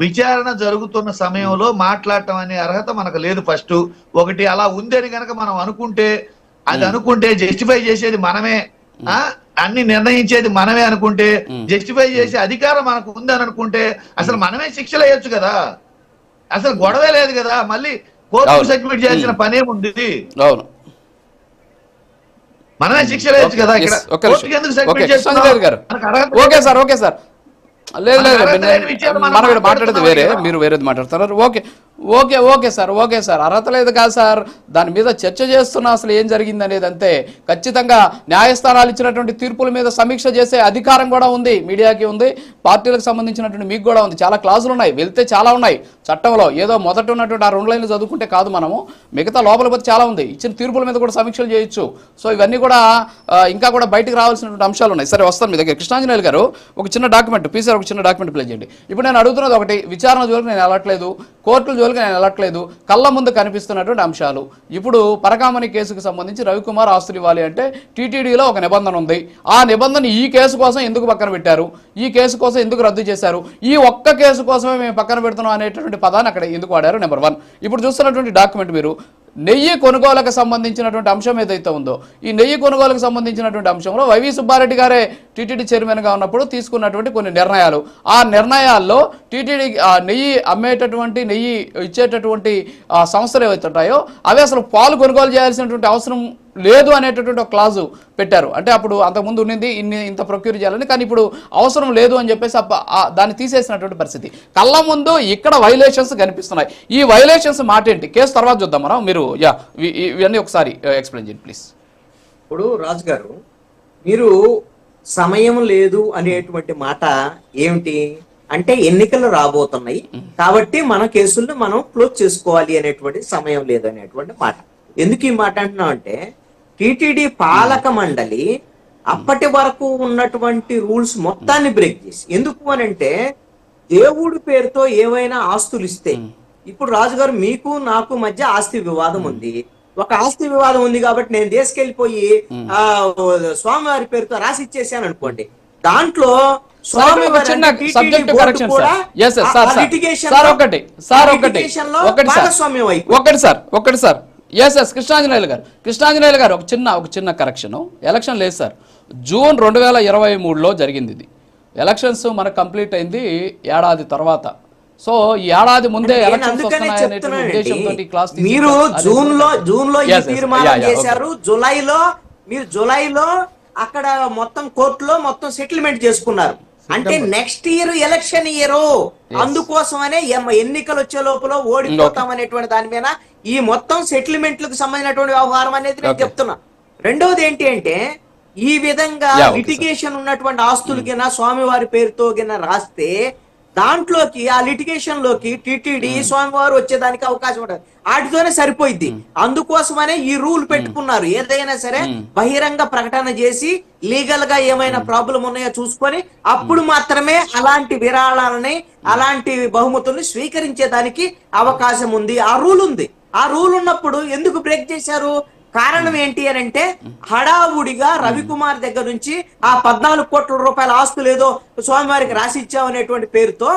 విచారణ జరుగుతున్న సమయంలో మాట్లాడటం అనే అర్హత మనకు లేదు. ఫస్ట్ ఒకటి అలా ఉందని కనుక మనం అనుకుంటే జస్టిఫై చేసేది మనమే, అన్ని నిర్ణయించేది మనమే అనుకుంటే, జస్టిఫై చేసే అధికారం మనకు ఉందని అనుకుంటే అసలు మనమే శిక్షలు వేయొచ్చు కదా, అసలు గొడవే లేదు కదా, మళ్ళీ కోర్టు సబ్మిట్ చేయాల్సిన పనేముంది? అవును, మనమే శిక్షలు వేయొచ్చు కదా. ఇక్కడ కోర్టుకి ఎందుకు సబ్మిట్ చేస్తున్నాం? ఓకే సార్, ఓకే సార్, లేదు మనం ఇక్కడ మాట్లాడేది వేరే, మీరు వేరేది మాట్లాడుతున్నారు. Okay okay okay sir, okay sir, అర్హత లేదు కాదు సార్, దాని మీద చర్చ చేస్తున్నా అసలు ఏం జరిగింది అనేది. అంతే, ఖచ్చితంగా న్యాయస్థానాలు ఇచ్చినటువంటి తీర్పుల మీద సమీక్ష చేసే అధికారం కూడా ఉంది, మీడియాకి ఉంది, పార్టీలకు సంబంధించినటువంటి మీకు కూడా ఉంది. చాలా క్లాసులు ఉన్నాయి, వెళ్తే చాలా ఉన్నాయి చట్టంలో. ఏదో మొదట ఉన్నటువంటి ఆ 2 లైన్లు చదువుకుంటే కాదు మనము, మిగతా లోపల పోతే చాలా ఉంది. ఇచ్చిన తీర్పుల మీద కూడా సమీక్షలు చేయొచ్చు. సో ఇవన్నీ కూడా ఇంకా కూడా బయటకు రావాల్సినటువంటి అంశాలు ఉన్నాయి. సరే, వస్తాను మీ దగ్గర. కృష్ణాంజనేయులు గారు ఒక చిన్న డాక్యుమెంట్, పీసీఆర్ ఒక చిన్న డాక్యుమెంట్ ప్లే చేయండి. ఇప్పుడు నేను అడుగుతున్నది ఒకటి, విచారణ జోలికి నేను వెళ్ళట్లేదు, కోర్టుల జోలికి నేను వెళ్ళట్లేదు, కళ్ళ ముందు కనిపిస్తున్నటువంటి అంశాలు. ఇప్పుడు పరకామణి కేసుకు సంబంధించి రవికుమార్ ఆస్తులు ఇవ్వాలి అంటే టీటీడీలో ఒక నిబంధన ఉంది. ఆ నిబంధన ఈ కేసు కోసం ఎందుకు పక్కన పెట్టారు, ఈ కేసు కోసం ఎందుకు రద్దు చేశారు, ఈ ఒక్క కేసు కోసమే మేము పక్కన పెడుతున్నాం అనేటువంటి పదాన్ని అక్కడ ఎందుకు వాడారు? నెంబర్ 1. ఇప్పుడు చూస్తున్నటువంటి డాక్యుమెంట్ మీరు నెయ్యి కొనుగోలుకు సంబంధించినటువంటి అంశం ఏదైతే ఉందో, ఈ నెయ్యి కొనుగోలుకు సంబంధించినటువంటి అంశంలో వైవి సుబ్బారెడ్డి గారే టీటీడీ చైర్మన్గా ఉన్నప్పుడు తీసుకున్నటువంటి కొన్ని నిర్ణయాలు, ఆ నిర్ణయాల్లో టీటీడీ నెయ్యి అమ్మేటటువంటి, నెయ్యి ఇచ్చేటటువంటి సంస్థలు ఏవైతే ఉంటాయో అవి అసలు పాలు కొనుగోలు చేయాల్సినటువంటి అవసరం లేదు అనేటటువంటి ఒక క్లాజు పెట్టారు. అంటే అప్పుడు అంతకుముందు ఉన్నది ఇంత ప్రొక్యూర్ చేయాలని, కానీ ఇప్పుడు అవసరం లేదు అని చెప్పేసి దాన్ని తీసేసినటువంటి పరిస్థితి. కళ్ళ ముందు ఇక్కడ వైలేషన్స్ కనిపిస్తున్నాయి. ఈ వైలేషన్స్ మాట ఏంటి? కేసు తర్వాత చూద్దాం మనం. మీరు ఇవన్నీ ఒకసారి ఎక్స్ప్లెయిన్ చేయండి ప్లీజ్. ఇప్పుడు రాజు గారు, మీరు సమయం లేదు అనేటువంటి మాట ఏమిటి అంటే, ఎన్నికలు రాబోతున్నాయి కాబట్టి మన కేసులను మనం క్లోజ్ చేసుకోవాలి అనేటువంటి సమయం లేదు అనేటువంటి మాట. ఎందుకు ఈ మాట అంటున్నాం అంటే, టీటీడీ పాలక మండలి అప్పటి వరకు ఉన్నటువంటి రూల్స్ మొత్తాన్ని బ్రేక్ చేసి, ఎందుకు అని అంటే దేవుడి పేరుతో ఏవైనా ఆస్తులు ఇస్తే, ఇప్పుడు రాజుగారు మీకు నాకు మధ్య ఆస్తి వివాదం ఉంది, ఒక ఆస్తి వివాదం ఉంది కాబట్టి నేను తీసుకెళ్లిపోయి స్వామివారి పేరుతో రాసి ఇచ్చేసాను అనుకోండి, దాంట్లో కృష్ణాంజనేయులు గారు ఒక చిన్న కరెక్షన్. ఎలక్షన్ లేదు సార్, జూన్ 2023లో జరిగింది ఇది. ఎలక్షన్స్ మనకు కంప్లీట్ అయింది ఏడాది తర్వాత. సో ఈ ఏడాది ముందే మీరు జూన్ లో ఈ తీర్మానం చేశారు, జూలైలో అక్కడ మొత్తం కోర్టులో మొత్తం సెటిల్మెంట్ చేసుకున్నారు. అంటే నెక్స్ట్ ఇయర్ ఎలక్షన్ ఇయర్, అందుకోసమనే ఎన్నికలు వచ్చే లోపల ఓడిపోతాం అనేటువంటి దాని మీద ఈ మొత్తం సెటిల్మెంట్లకు సంబంధించినటువంటి వ్యవహారం అనేది నేను చెప్తున్నా. రెండవది ఏంటి అంటే, ఈ విధంగా లిటిగేషన్ ఉన్నటువంటి ఆస్తులు గిన స్వామివారి పేరుతో గిన రాస్తే దాంట్లోకి, ఆ లిటిగేషన్ లోకి టీటీడీ స్వామివారు వచ్చేదానికి అవకాశం ఉంటుంది, వాటితోనే సరిపోయింది. అందుకోసమనే ఈ రూల్ పెట్టుకున్నారు. ఏదైనా సరే బహిరంగ ప్రకటన చేసి లీగల్ గా ఏమైనా ప్రాబ్లం ఉన్నాయో చూసుకొని అప్పుడు మాత్రమే అలాంటి విరాళాలని, అలాంటి బహుమతుల్ని స్వీకరించేదానికి అవకాశం ఉంది. ఆ రూల్ ఉంది. ఆ రూల్ ఉన్నప్పుడు ఎందుకు బ్రేక్ చేశారు? కారణం ఏంటి అని అంటే, హడావుడిగా రవికుమార్ దగ్గర నుంచి ఆ 14 కోట్ల రూపాయల ఆస్తులు ఏదో స్వామివారికి రాసి ఇచ్చామనేటువంటి పేరుతో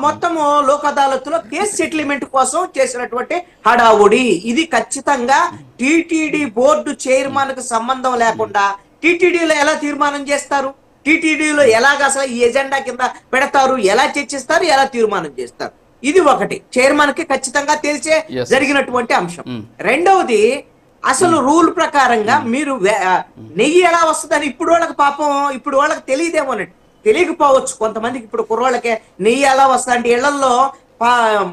మొత్తము లోక్ అదాలత్లో కేసు సెటిల్మెంట్ కోసం చేసినటువంటి హడావుడి. ఇది ఖచ్చితంగా టీటీడీ బోర్డు చైర్మన్ కు సంబంధం లేకుండా టీటీడీలో ఎలా తీర్మానం చేస్తారు, టీటీడీలో ఎలాగ అసలు ఈ ఎజెండా కింద పెడతారు, ఎలా చర్చిస్తారు, ఎలా తీర్మానం చేస్తారు, ఇది ఒకటి చైర్మన్ కి ఖచ్చితంగా తెలిసే జరిగినటువంటి అంశం. రెండవది, అసలు రూల్ ప్రకారంగా మీరు నెయ్యి ఎలా వస్తుందని ఇప్పుడు వాళ్ళకి పాపం, ఇప్పుడు వాళ్ళకి తెలియదేమోనండి, తెలియకపోవచ్చు కొంతమందికి. ఇప్పుడు కుర్రోళ్ళకే నెయ్యి ఎలా వస్తుంది అంటే, ఇళ్లలో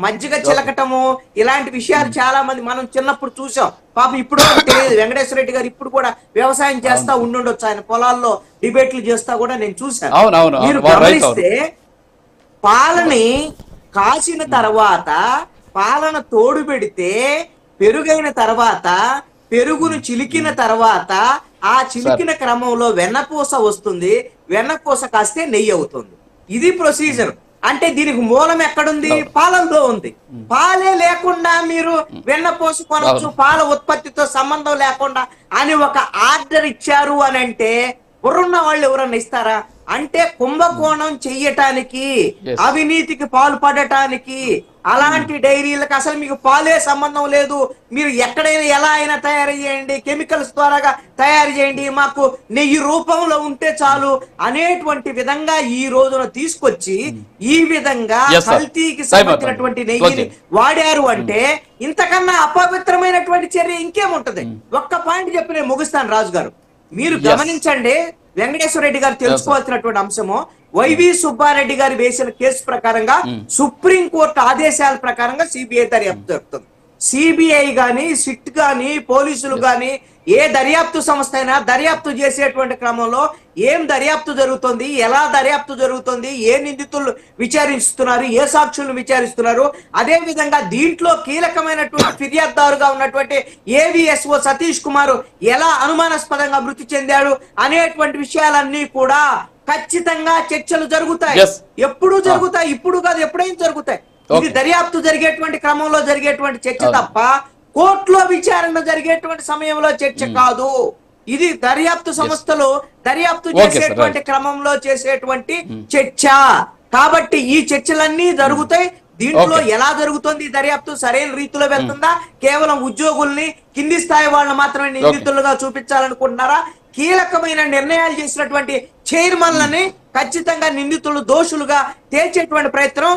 మజ్జిగ చిలకటము ఇలాంటి విషయాలు చాలా మంది మనం చిన్నప్పుడు చూసాం. పాపం ఇప్పుడు తెలియదు. వెంకటేశ్వర రెడ్డి గారు ఇప్పుడు కూడా వ్యవసాయం చేస్తా ఉండుండొచ్చు, ఆయన పొలాల్లో డిబేట్లు చేస్తా కూడా నేను చూశాను. మీరు గమనిస్తే పాలని కాసిన తర్వాత, పాలన తోడు పెడితే, పెరుగైన తర్వాత, పెరుగును చిలికిన తర్వాత, ఆ చిలికిన క్రమంలో వెన్నపూస వస్తుంది, వెన్నపూస కాస్తే నెయ్యి అవుతుంది. ఇది ప్రొసీజర్. అంటే దీనికి మూలం ఎక్కడుంది? పాలనలో ఉంది. పాలే లేకుండా మీరు వెన్నపోసు కొనొచ్చు, పాల ఉత్పత్తితో సంబంధం లేకుండా అని ఒక ఆర్డర్ ఇచ్చారు అని అంటే బుర్రున్న వాళ్ళు ఎవరన్నా ఇస్తారా? అంటే కుంభకోణం చెయ్యటానికి, అవినీతికి పాల్పడటానికి, అలాంటి డైరీలకు అసలు మీకు పాలే సంబంధం లేదు, మీరు ఎక్కడైనా ఎలా అయినా తయారు చేయండి, కెమికల్స్ ద్వారాగా తయారు చేయండి, మాకు నెయ్యి రూపంలో ఉంటే చాలు అనేటువంటి విధంగా ఈ రోజున తీసుకొచ్చి ఈ విధంగా కల్తీకి సంబంధించినటువంటి నెయ్యిని వాడారు అంటే ఇంతకన్నా అపవిత్రమైనటువంటి చర్య ఇంకేముంటది? ఒక్క పాయింట్ చెప్పి నేను ముగిస్తాను రాజు గారు. మీరు గమనించండి, వెంకటేశ్వర రెడ్డి గారు తెలుసుకోవాల్సినటువంటి అంశము, వైవి సుబ్బారెడ్డి గారు వేసిన కేసు ప్రకారంగా సుప్రీంకోర్టు ఆదేశాల ప్రకారంగా సిబిఐ దర్యాప్తు జరుగుతుంది. సిబిఐ గాని, సిట్ గాని, పోలీసులు గాని, ఏ దర్యాప్తు సంస్థ అయినా దర్యాప్తు చేసేటువంటి క్రమంలో ఏం దర్యాప్తు జరుగుతుంది, ఎలా దర్యాప్తు జరుగుతుంది, ఏ నిందితులు విచారిస్తున్నారు, ఏ సాక్షులను విచారిస్తున్నారు, అదే విధంగా దీంట్లో కీలకమైనటువంటి ఫిర్యాదుదారుగా ఉన్నటువంటి ఏవిఎస్ఓ సతీష్ కుమార్ ఎలా అనుమానాస్పదంగా మృతి చెందాడు అనేటువంటి విషయాలన్నీ కూడా ఖచ్చితంగా చర్చలు జరుగుతాయి. ఎప్పుడు జరుగుతాయి, ఇప్పుడు కాదు, ఎప్పుడైనా జరుగుతాయి. ఇది దర్యాప్తు జరిగేటువంటి క్రమంలో జరిగేటువంటి చర్చ తప్ప కోర్టులో విచారణ జరిగేటువంటి సమయంలో చర్చ కాదు. ఇది దర్యాప్తు సంస్థలు దర్యాప్తు చేసేటువంటి క్రమంలో చేసేటువంటి చర్చ. కాబట్టి ఈ చర్చలన్నీ జరుగుతాయి. దీంట్లో ఎలా జరుగుతుంది దర్యాప్తు? సరైన రీతిలో వెళ్తుందా? కేవలం ఉద్యోగుల్ని, కింది స్థాయి వాళ్ళని మాత్రమే నిందితులుగా చూపించాలనుకుంటున్నారా? కీలకమైన నిర్ణయాలు చేసినటువంటి చైర్మన్లని ఖచ్చితంగా నిందితులు దోషులుగా తేల్చేటువంటి ప్రయత్నం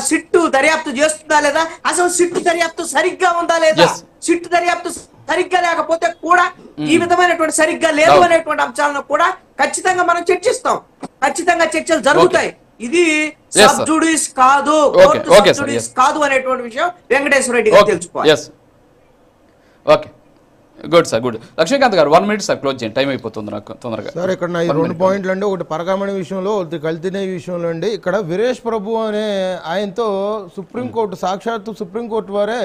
సిట్టు దర్యాప్తు చేస్తుందా లేదా? అసలు సిట్టు దర్యాప్తు సరిగ్గా ఉందా లేదా? సిట్టు దర్యాప్తు సరిగ్గా లేకపోతే కూడా ఈ విధమైనటువంటి సరిగ్గా లేదు అనేటువంటి అంశాలను కూడా ఖచ్చితంగా మనం చర్చిస్తాం. ఖచ్చితంగా చర్చలు జరుగుతాయి. ఇది సబ్జుడిస్ కాదు, సబ్జుడిస్ కాదు అనేటువంటి విషయం వెంకటేశ్వర రెడ్డి గారు తెలుసుకోవాలి. Okay, good sir, good. Lakshmikanth గారు 1 minute సార్, క్లోజ్ చేయండి, టైం అయిపోతుంది నాకు తొందరగా. సార్ ఇక్కడ నా 2 పాయింట్లు అండి. ఒకటి పరకామణి విషయంలో, ఒకటి కల్తీనే విషయంలో అండి. ఇక్కడ వీరేష్ ప్రభు అనే ఆయనతో సుప్రీంకోర్టు, సాక్షాత్తు సుప్రీంకోర్టు వారే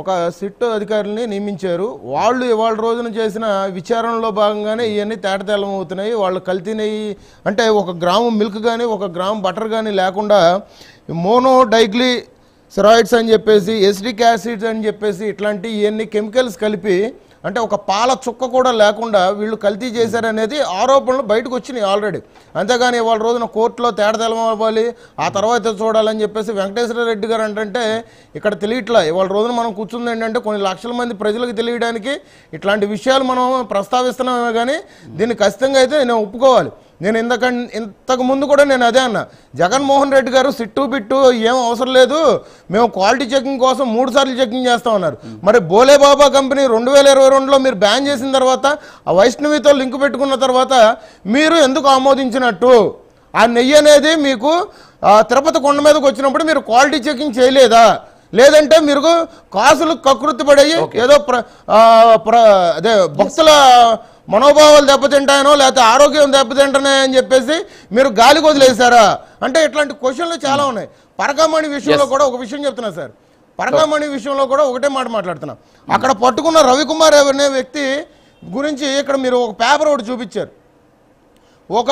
ఒక సిట్ అధికారుల్ని నియమించారు. వాళ్ళు ఇవాళ రోజున చేసిన విచారణలో భాగంగానే ఇవన్నీ తేటతెల్లం అవుతున్నాయి. వాళ్ళు కల్తీనేయి అంటే 1 గ్రాము మిల్క్ కానీ 1 గ్రాము బటర్ కానీ లేకుండా మోనో డైగ్లీ స్టెరాయిడ్స్ అని చెప్పేసి, ఎసిటిక్ యాసిడ్స్ అని చెప్పేసి ఇట్లాంటి ఇవన్నీ కెమికల్స్ కలిపి, అంటే ఒక పాల చుక్క కూడా లేకుండా వీళ్ళు కల్తీ చేశారనేది ఆరోపణలు బయటకు వచ్చినాయి ఆల్రెడీ. అంతేగాని ఇవాళ రోజున కోర్టులో తేటతెల్లం అవ్వాలి, ఆ తర్వాత చూడాలని చెప్పేసి వెంకటేశ్వర రెడ్డి గారు అంటే ఇక్కడ తెలియట్లా. ఇవాళ రోజున మనం కూర్చుంది ఏంటంటే కొన్ని లక్షల మంది ప్రజలకు తెలియడానికి ఇట్లాంటి విషయాలు మనం ప్రస్తావిస్తున్నామే, కానీ దీన్ని ఖచ్చితంగా అయితే నేను ఒప్పుకోవాలి. నేను ఇంతకు ముందు కూడా నేను అదే అన్నా, జగన్మోహన్ రెడ్డి గారు సిట్టు బిట్టు ఏం అవసరం లేదు, మేము క్వాలిటీ చెకింగ్ కోసం 3 సార్లు చెకింగ్ చేస్తామన్నారు. మరి బోలేబాబా కంపెనీ 2022లో మీరు బ్యాన్ చేసిన తర్వాత, ఆ వైష్ణవితో లింక్ పెట్టుకున్న తర్వాత మీరు ఎందుకు ఆమోదించినట్టు? ఆ నెయ్యి అనేది మీకు తిరుపతి కొండ మీదకి వచ్చినప్పుడు మీరు క్వాలిటీ చెకింగ్ చేయలేదా? లేదంటే మీరు కాసులు కకృతి పడేయి ఏదో అదే భక్తుల మనోభావాలు దెబ్బతింటాయనో లేకపోతే ఆరోగ్యం దెబ్బతింటాయని చెప్పేసి మీరు గాలికి వదిలేశారా? అంటే ఇట్లాంటి క్వశ్చన్లు చాలా ఉన్నాయి. పరకామణి విషయంలో కూడా ఒక విషయం చెప్తున్నా సార్, పరకామణి విషయంలో కూడా ఒకటే మాట మాట్లాడుతున్నా. అక్కడ పట్టుకున్న రవికుమార్ అనే వ్యక్తి గురించి ఇక్కడ మీరు ఒక పేపర్ ఒకటి చూపించారు. ఒక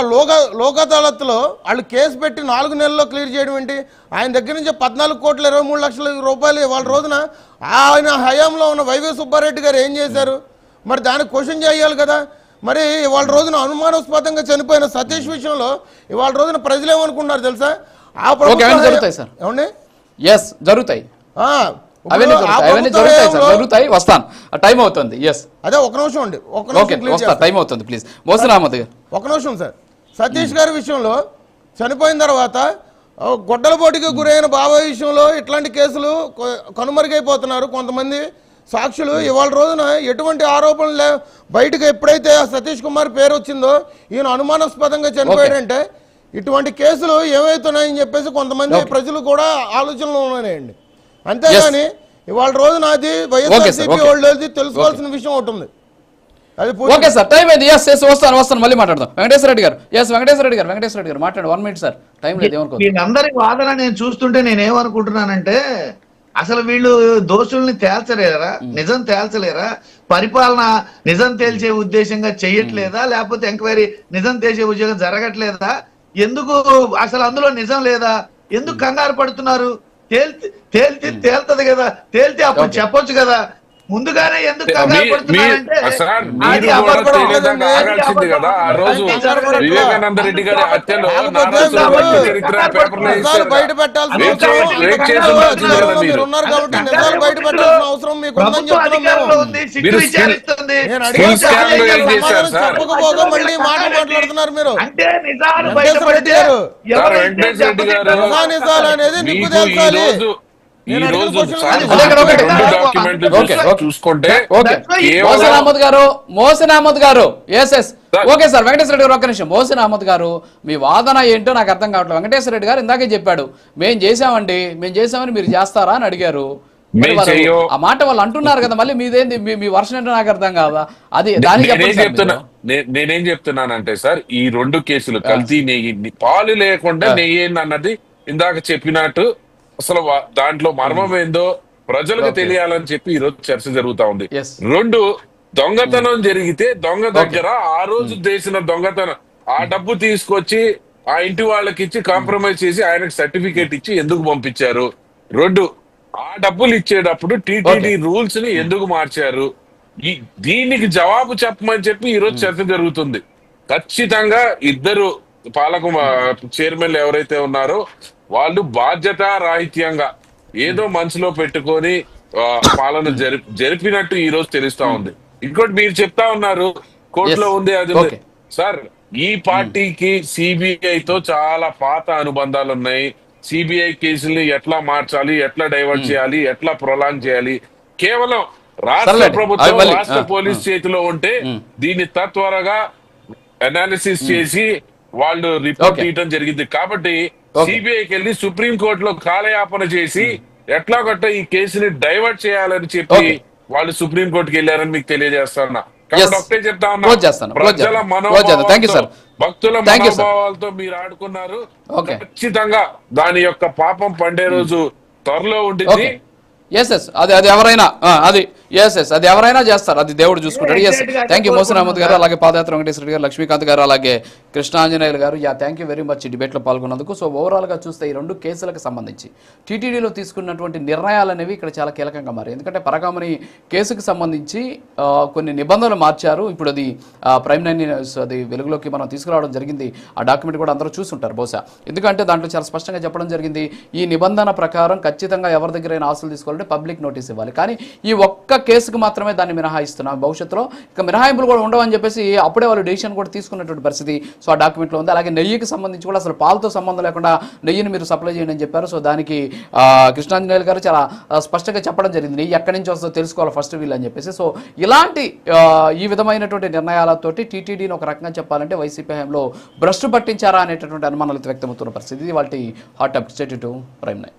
లోక్ అదాలత్లో వాళ్ళు కేసు పెట్టి 4 నెలల్లో క్లియర్ చేయడం ఏంటి? ఆయన దగ్గర నుంచి 14,23,00,000 రూపాయలు వాళ్ళ రోజున ఆయన హయాంలో ఉన్న వైవి సుబ్బారెడ్డి గారు ఏం చేశారు? మరి దానికి క్వశ్చన్ చేయాలి కదా. మరి ఇవాళ రోజున అనుమానాస్పదంగా చనిపోయిన సతీష్ విషయంలో ఇవాళ రోజున ప్రజలు ఏమనుకున్నారు తెలుసా? ఆ ఏమండి జరుగుతాయి, జరుగుతాయి, వస్తాను, టైం అవుతుంది. అదే ఒక నిమిషం అండి, టైం అవుతుంది, ప్లీజ్. మోసన్ అహ్మద్ గారు ఒక నిమిషం సార్. సతీష్ గారి విషయంలో చనిపోయిన తర్వాత గొడ్డల పోటీకి గురైన బాబాయ్ విషయంలో ఇట్లాంటి కేసులు కనుమరుగైపోతున్నారు కొంతమంది సాక్షులు. ఇవాళ రోజున ఎటువంటి ఆరోపణలు బయటకు ఎప్పుడైతే సతీష్ కుమార్ పేరు వచ్చిందో, ఈయన అనుమానాస్పదంగా చనిపోయాడంటే ఇటువంటి కేసులు ఏమవుతున్నాయని చెప్పేసి కొంతమంది ప్రజలు కూడా ఆలోచనలో ఉన్నాయండి. అంతేగాని ఇవాళ రోజున అది వైఎస్ఆర్సీపీ వాళ్ళు తెలుసుకోవాల్సిన విషయం ఉంటుంది. ఓకే సార్, టైం అయింది. వస్తాను, మళ్ళీ మాట్లాడదాం. వెంకటేశ్వర రెడ్డి గారు మాట్లాడు. 1 minute సార్, టైం లేదు. అందరి వాదన నేను చూస్తుంటే నేనేమనుకుంటున్నానంటే, అసలు వీళ్ళు దోషుల్ని తేల్చలేరా? నిజం తేల్చలేరా? పరిపాలన నిజం తేల్చే ఉద్దేశంగా చెయ్యట్లేదా? లేకపోతే ఎంక్వైరీ నిజం తేల్చే ఉద్యోగం జరగట్లేదా? ఎందుకు అసలు అందులో నిజం లేదా? ఎందుకు కంగారు పడుతున్నారు? తేల్తది కదా, తేల్తే అప్పుడు చెప్పొచ్చు కదా. ముందుగానే ఎందుకు కంగారు పడుతున్నారంటే సార్ అది మీరు కూడా అబద్ధం. తెలియదాకా ఆగాల్సింది కదా. ఆ రోజు వివేకానంద రెడ్డి గారి హత్యలో నారా చంద్రబాబు చరిత్ర పేపర్లో నిజాలు బయట పెట్టాల్సిన వెయిట్ చేసి ఉండాల్సింది కదా అవసరం మీరు ఉన్నారు కాబట్టి నిజాలు బయట పెట్టాల్సిన అవసరం మీకు ఉందని ప్రభుత్వ చెప్తున్నాం అధికారంలో మేము. ఉంది, సిట్ మీరు విచారిస్తుంది. నేను స్కిల్ అడిగిన స్కామ్ లో ఏం చేశారు సమాధానం సార్? చెప్పకపోగా మళ్ళీ మాట మాట్లాడుతున్నారు మీరు. అంటే నిజాలు వెంకటేశ్వర రెడ్డి బయటపడితే గారు. ఎవరైతే వెంకటేశ్వర రెడ్డి గారు. దెబ్బతింటారో నిజాలు అనేది నీకు మీకు తెలుసాలి. ఈ నేను అడిగిన రోజు క్వశ్చన్ సార్ అది రెండు ఒకటి. డాక్యుమెంట్లు ఓకే, ఓకే. చూసుకుంటే ఓకే కేవలం- మోహసిన్ అహ్మద్ గారు, మోహసిన్ అహ్మద్ గారు, yes sir. Okay sir. Venkateswara Reddy గారు ఒక్క నిమిషం. మోహసిన్ అహ్మద్ గారు, మీ వాదన ఏంటో నాకు అర్థం కావట్లేదు. వెంకటేశ్వర రెడ్డి గారు ఇందాకే చెప్పాడు, మేము చేసామని మీరు చేస్తారా అని అడిగారు. మరి మేము వారు చెయ్యం. ఆ మాట వాళ్ళు అంటున్నారు కదా, మళ్ళీ మీదేంది మీ వర్షన్ ఏంటో నాకు అర్థం కాదా? అది దానికి నేనేం చెప్తున్నానంటే సార్, ఈ రెండు కేసులు కల్తీ నెయ్యి, పాలు లేకుండా నెయ్యి అన్నది ఇందాక చెప్పినట్టు అసలు దాంట్లో మర్మం ఏందో ప్రజలకు తెలియాలని చెప్పి ఈ రోజు చర్చ జరుగుతా ఉంది. Yes. రెండు, దొంగతనం జరిగితే దొంగ దగ్గర ఆ రోజు చేసిన దొంగతనం ఆ డబ్బు తీసుకొచ్చి ఆ ఇంటి వాళ్ళకి ఇచ్చి కాంప్రమైజ్ చేసి ఆయనకు సర్టిఫికేట్ ఇచ్చి ఎందుకు పంపించారు? రెండు, ఆ డబ్బులు ఇచ్చేటప్పుడు టీటీడీ రూల్స్ ని ఎందుకు మార్చారు? దీనికి జవాబు చెప్పమని చెప్పి ఈ రోజు చర్చ జరుగుతుంది. ఖచ్చితంగా ఇద్దరు పాలక చైర్మన్లు ఎవరైతే ఉన్నారో వాళ్ళు బాధ్యత రాహిత్యంగా ఏదో మనసులో పెట్టుకొని పాలన జరిపినట్టు ఈ రోజు తెలుస్తా ఉంది. ఇంకోటి మీరు చెప్తా ఉన్నారు కోర్టులో ఉంది అది ఉంది. సార్, ఈ పార్టీకి సిబిఐతో చాలా పాత అనుబంధాలు ఉన్నాయి. సిబిఐ కేసుల్ని ఎట్లా మార్చాలి, ఎట్లా డైవర్ట్ చేయాలి, ఎట్లా ప్రొలాంగ్ చేయాలి, కేవలం రాష్ట్ర ప్రభుత్వం రాష్ట్ర పోలీస్ చేతిలో ఉంటే దీన్ని తత్వరగా అనాలిసిస్ చేసి వాళ్ళు రిపోర్ట్ ఇవ్వడం జరిగింది. కాబట్టి సిబిఐకి వెళ్ళి సుప్రీం కోర్టులో కాలయాపన చేసి ఎట్లా గట్ట ఈ కేసుని డైవర్ట్ చేయాలని చెప్పి వాళ్ళు సుప్రీం కోర్టుకి వెళ్ళారని మీకు తెలియజేస్తున్నా. కాబట్టి ఒకటే చెప్తా ఉన్నా, ప్రజల మనోభావాలతో భక్తుల మనోభావాలతో మీరు ఆడుకున్నారు. ఖచ్చితంగా దాని యొక్క పాపం పండే రోజు త్వరలో ఉంటుంది. అది ఎవరైనా అది ఎవరైనా చేస్తారు, అది దేవుడు చూసుకుంటాడు. థ్యాంక్ యూ మోహసిన్ అహ్మద్ గారు, అలాగే పాదయాత్ర వెంకటేశ్వర రెడ్డి గారు, లక్ష్మీకాంత్ గారు, అలాగే కృష్ణాంజనేయులు గారు. థ్యాంక్ యూ వెరీ మచ్ ఈ డిబేట్లో పాల్గొన్నందుకు. సో ఓవరాల్ గా చూస్తే ఈ రెండు కేసులకు సంబంధించి టీటీడీలో తీసుకున్నటువంటి నిర్ణయాలు అనేవి ఇక్కడ చాలా కీలకంగా మారాయి. ఎందుకంటే పరకామణి కేసుకు సంబంధించి కొన్ని నిబంధనలు మార్చారు. ఇప్పుడు అది ప్రైమ్ 9 న్యూస్ అది వెలుగులోకి మనం తీసుకురావడం జరిగింది. ఆ డాక్యుమెంట్ కూడా అందరూ చూసుంటారు బహుశా. ఎందుకంటే దాంట్లో చాలా స్పష్టంగా చెప్పడం జరిగింది, ఈ నిబంధన ప్రకారం ఖచ్చితంగా ఎవరి దగ్గరైనా ఆస్తులు తీసుకోవాలంటే పబ్లిక్ నోటీస్ ఇవ్వాలి. కానీ ఈ ఒక్క కేసుకు మాత్రమే దాన్ని మినహాయిస్తున్నాం. భవిష్యత్తులో ఇక మినహాయింపులు కూడా ఉండవని చెప్పేసి అప్పుడే వాళ్ళు డెసిషన్ కూడా తీసుకున్నటువంటి పరిస్థితి సో ఆ డాక్యుమెంట్లో ఉంది. అలాగే నెయ్యికి సంబంధించి కూడా అసలు పాలతో సంబంధం లేకుండా నెయ్యిని మీరు సప్లై చేయండి అని చెప్పారు. సో దానికి కృష్ణాంజనేయులు గారు చాలా స్పష్టంగా చెప్పడం జరిగింది, నెయ్యి ఎక్కడి నుంచి వస్తుందో తెలుసుకోవాలి ఫస్ట్ వీళ్ళు అని చెప్పేసి. సో ఇలాంటి ఈ విధమైనటువంటి నిర్ణయాలతోటి టీటీడీని ఒక రకంగా చెప్పాలంటే వైసీపీ హయాంలో భ్రష్టు పట్టించారా అనేటటువంటి అనుమానాలు వ్యక్తమవుతున్న పరిస్థితి. వాటి hot up state to prime 9.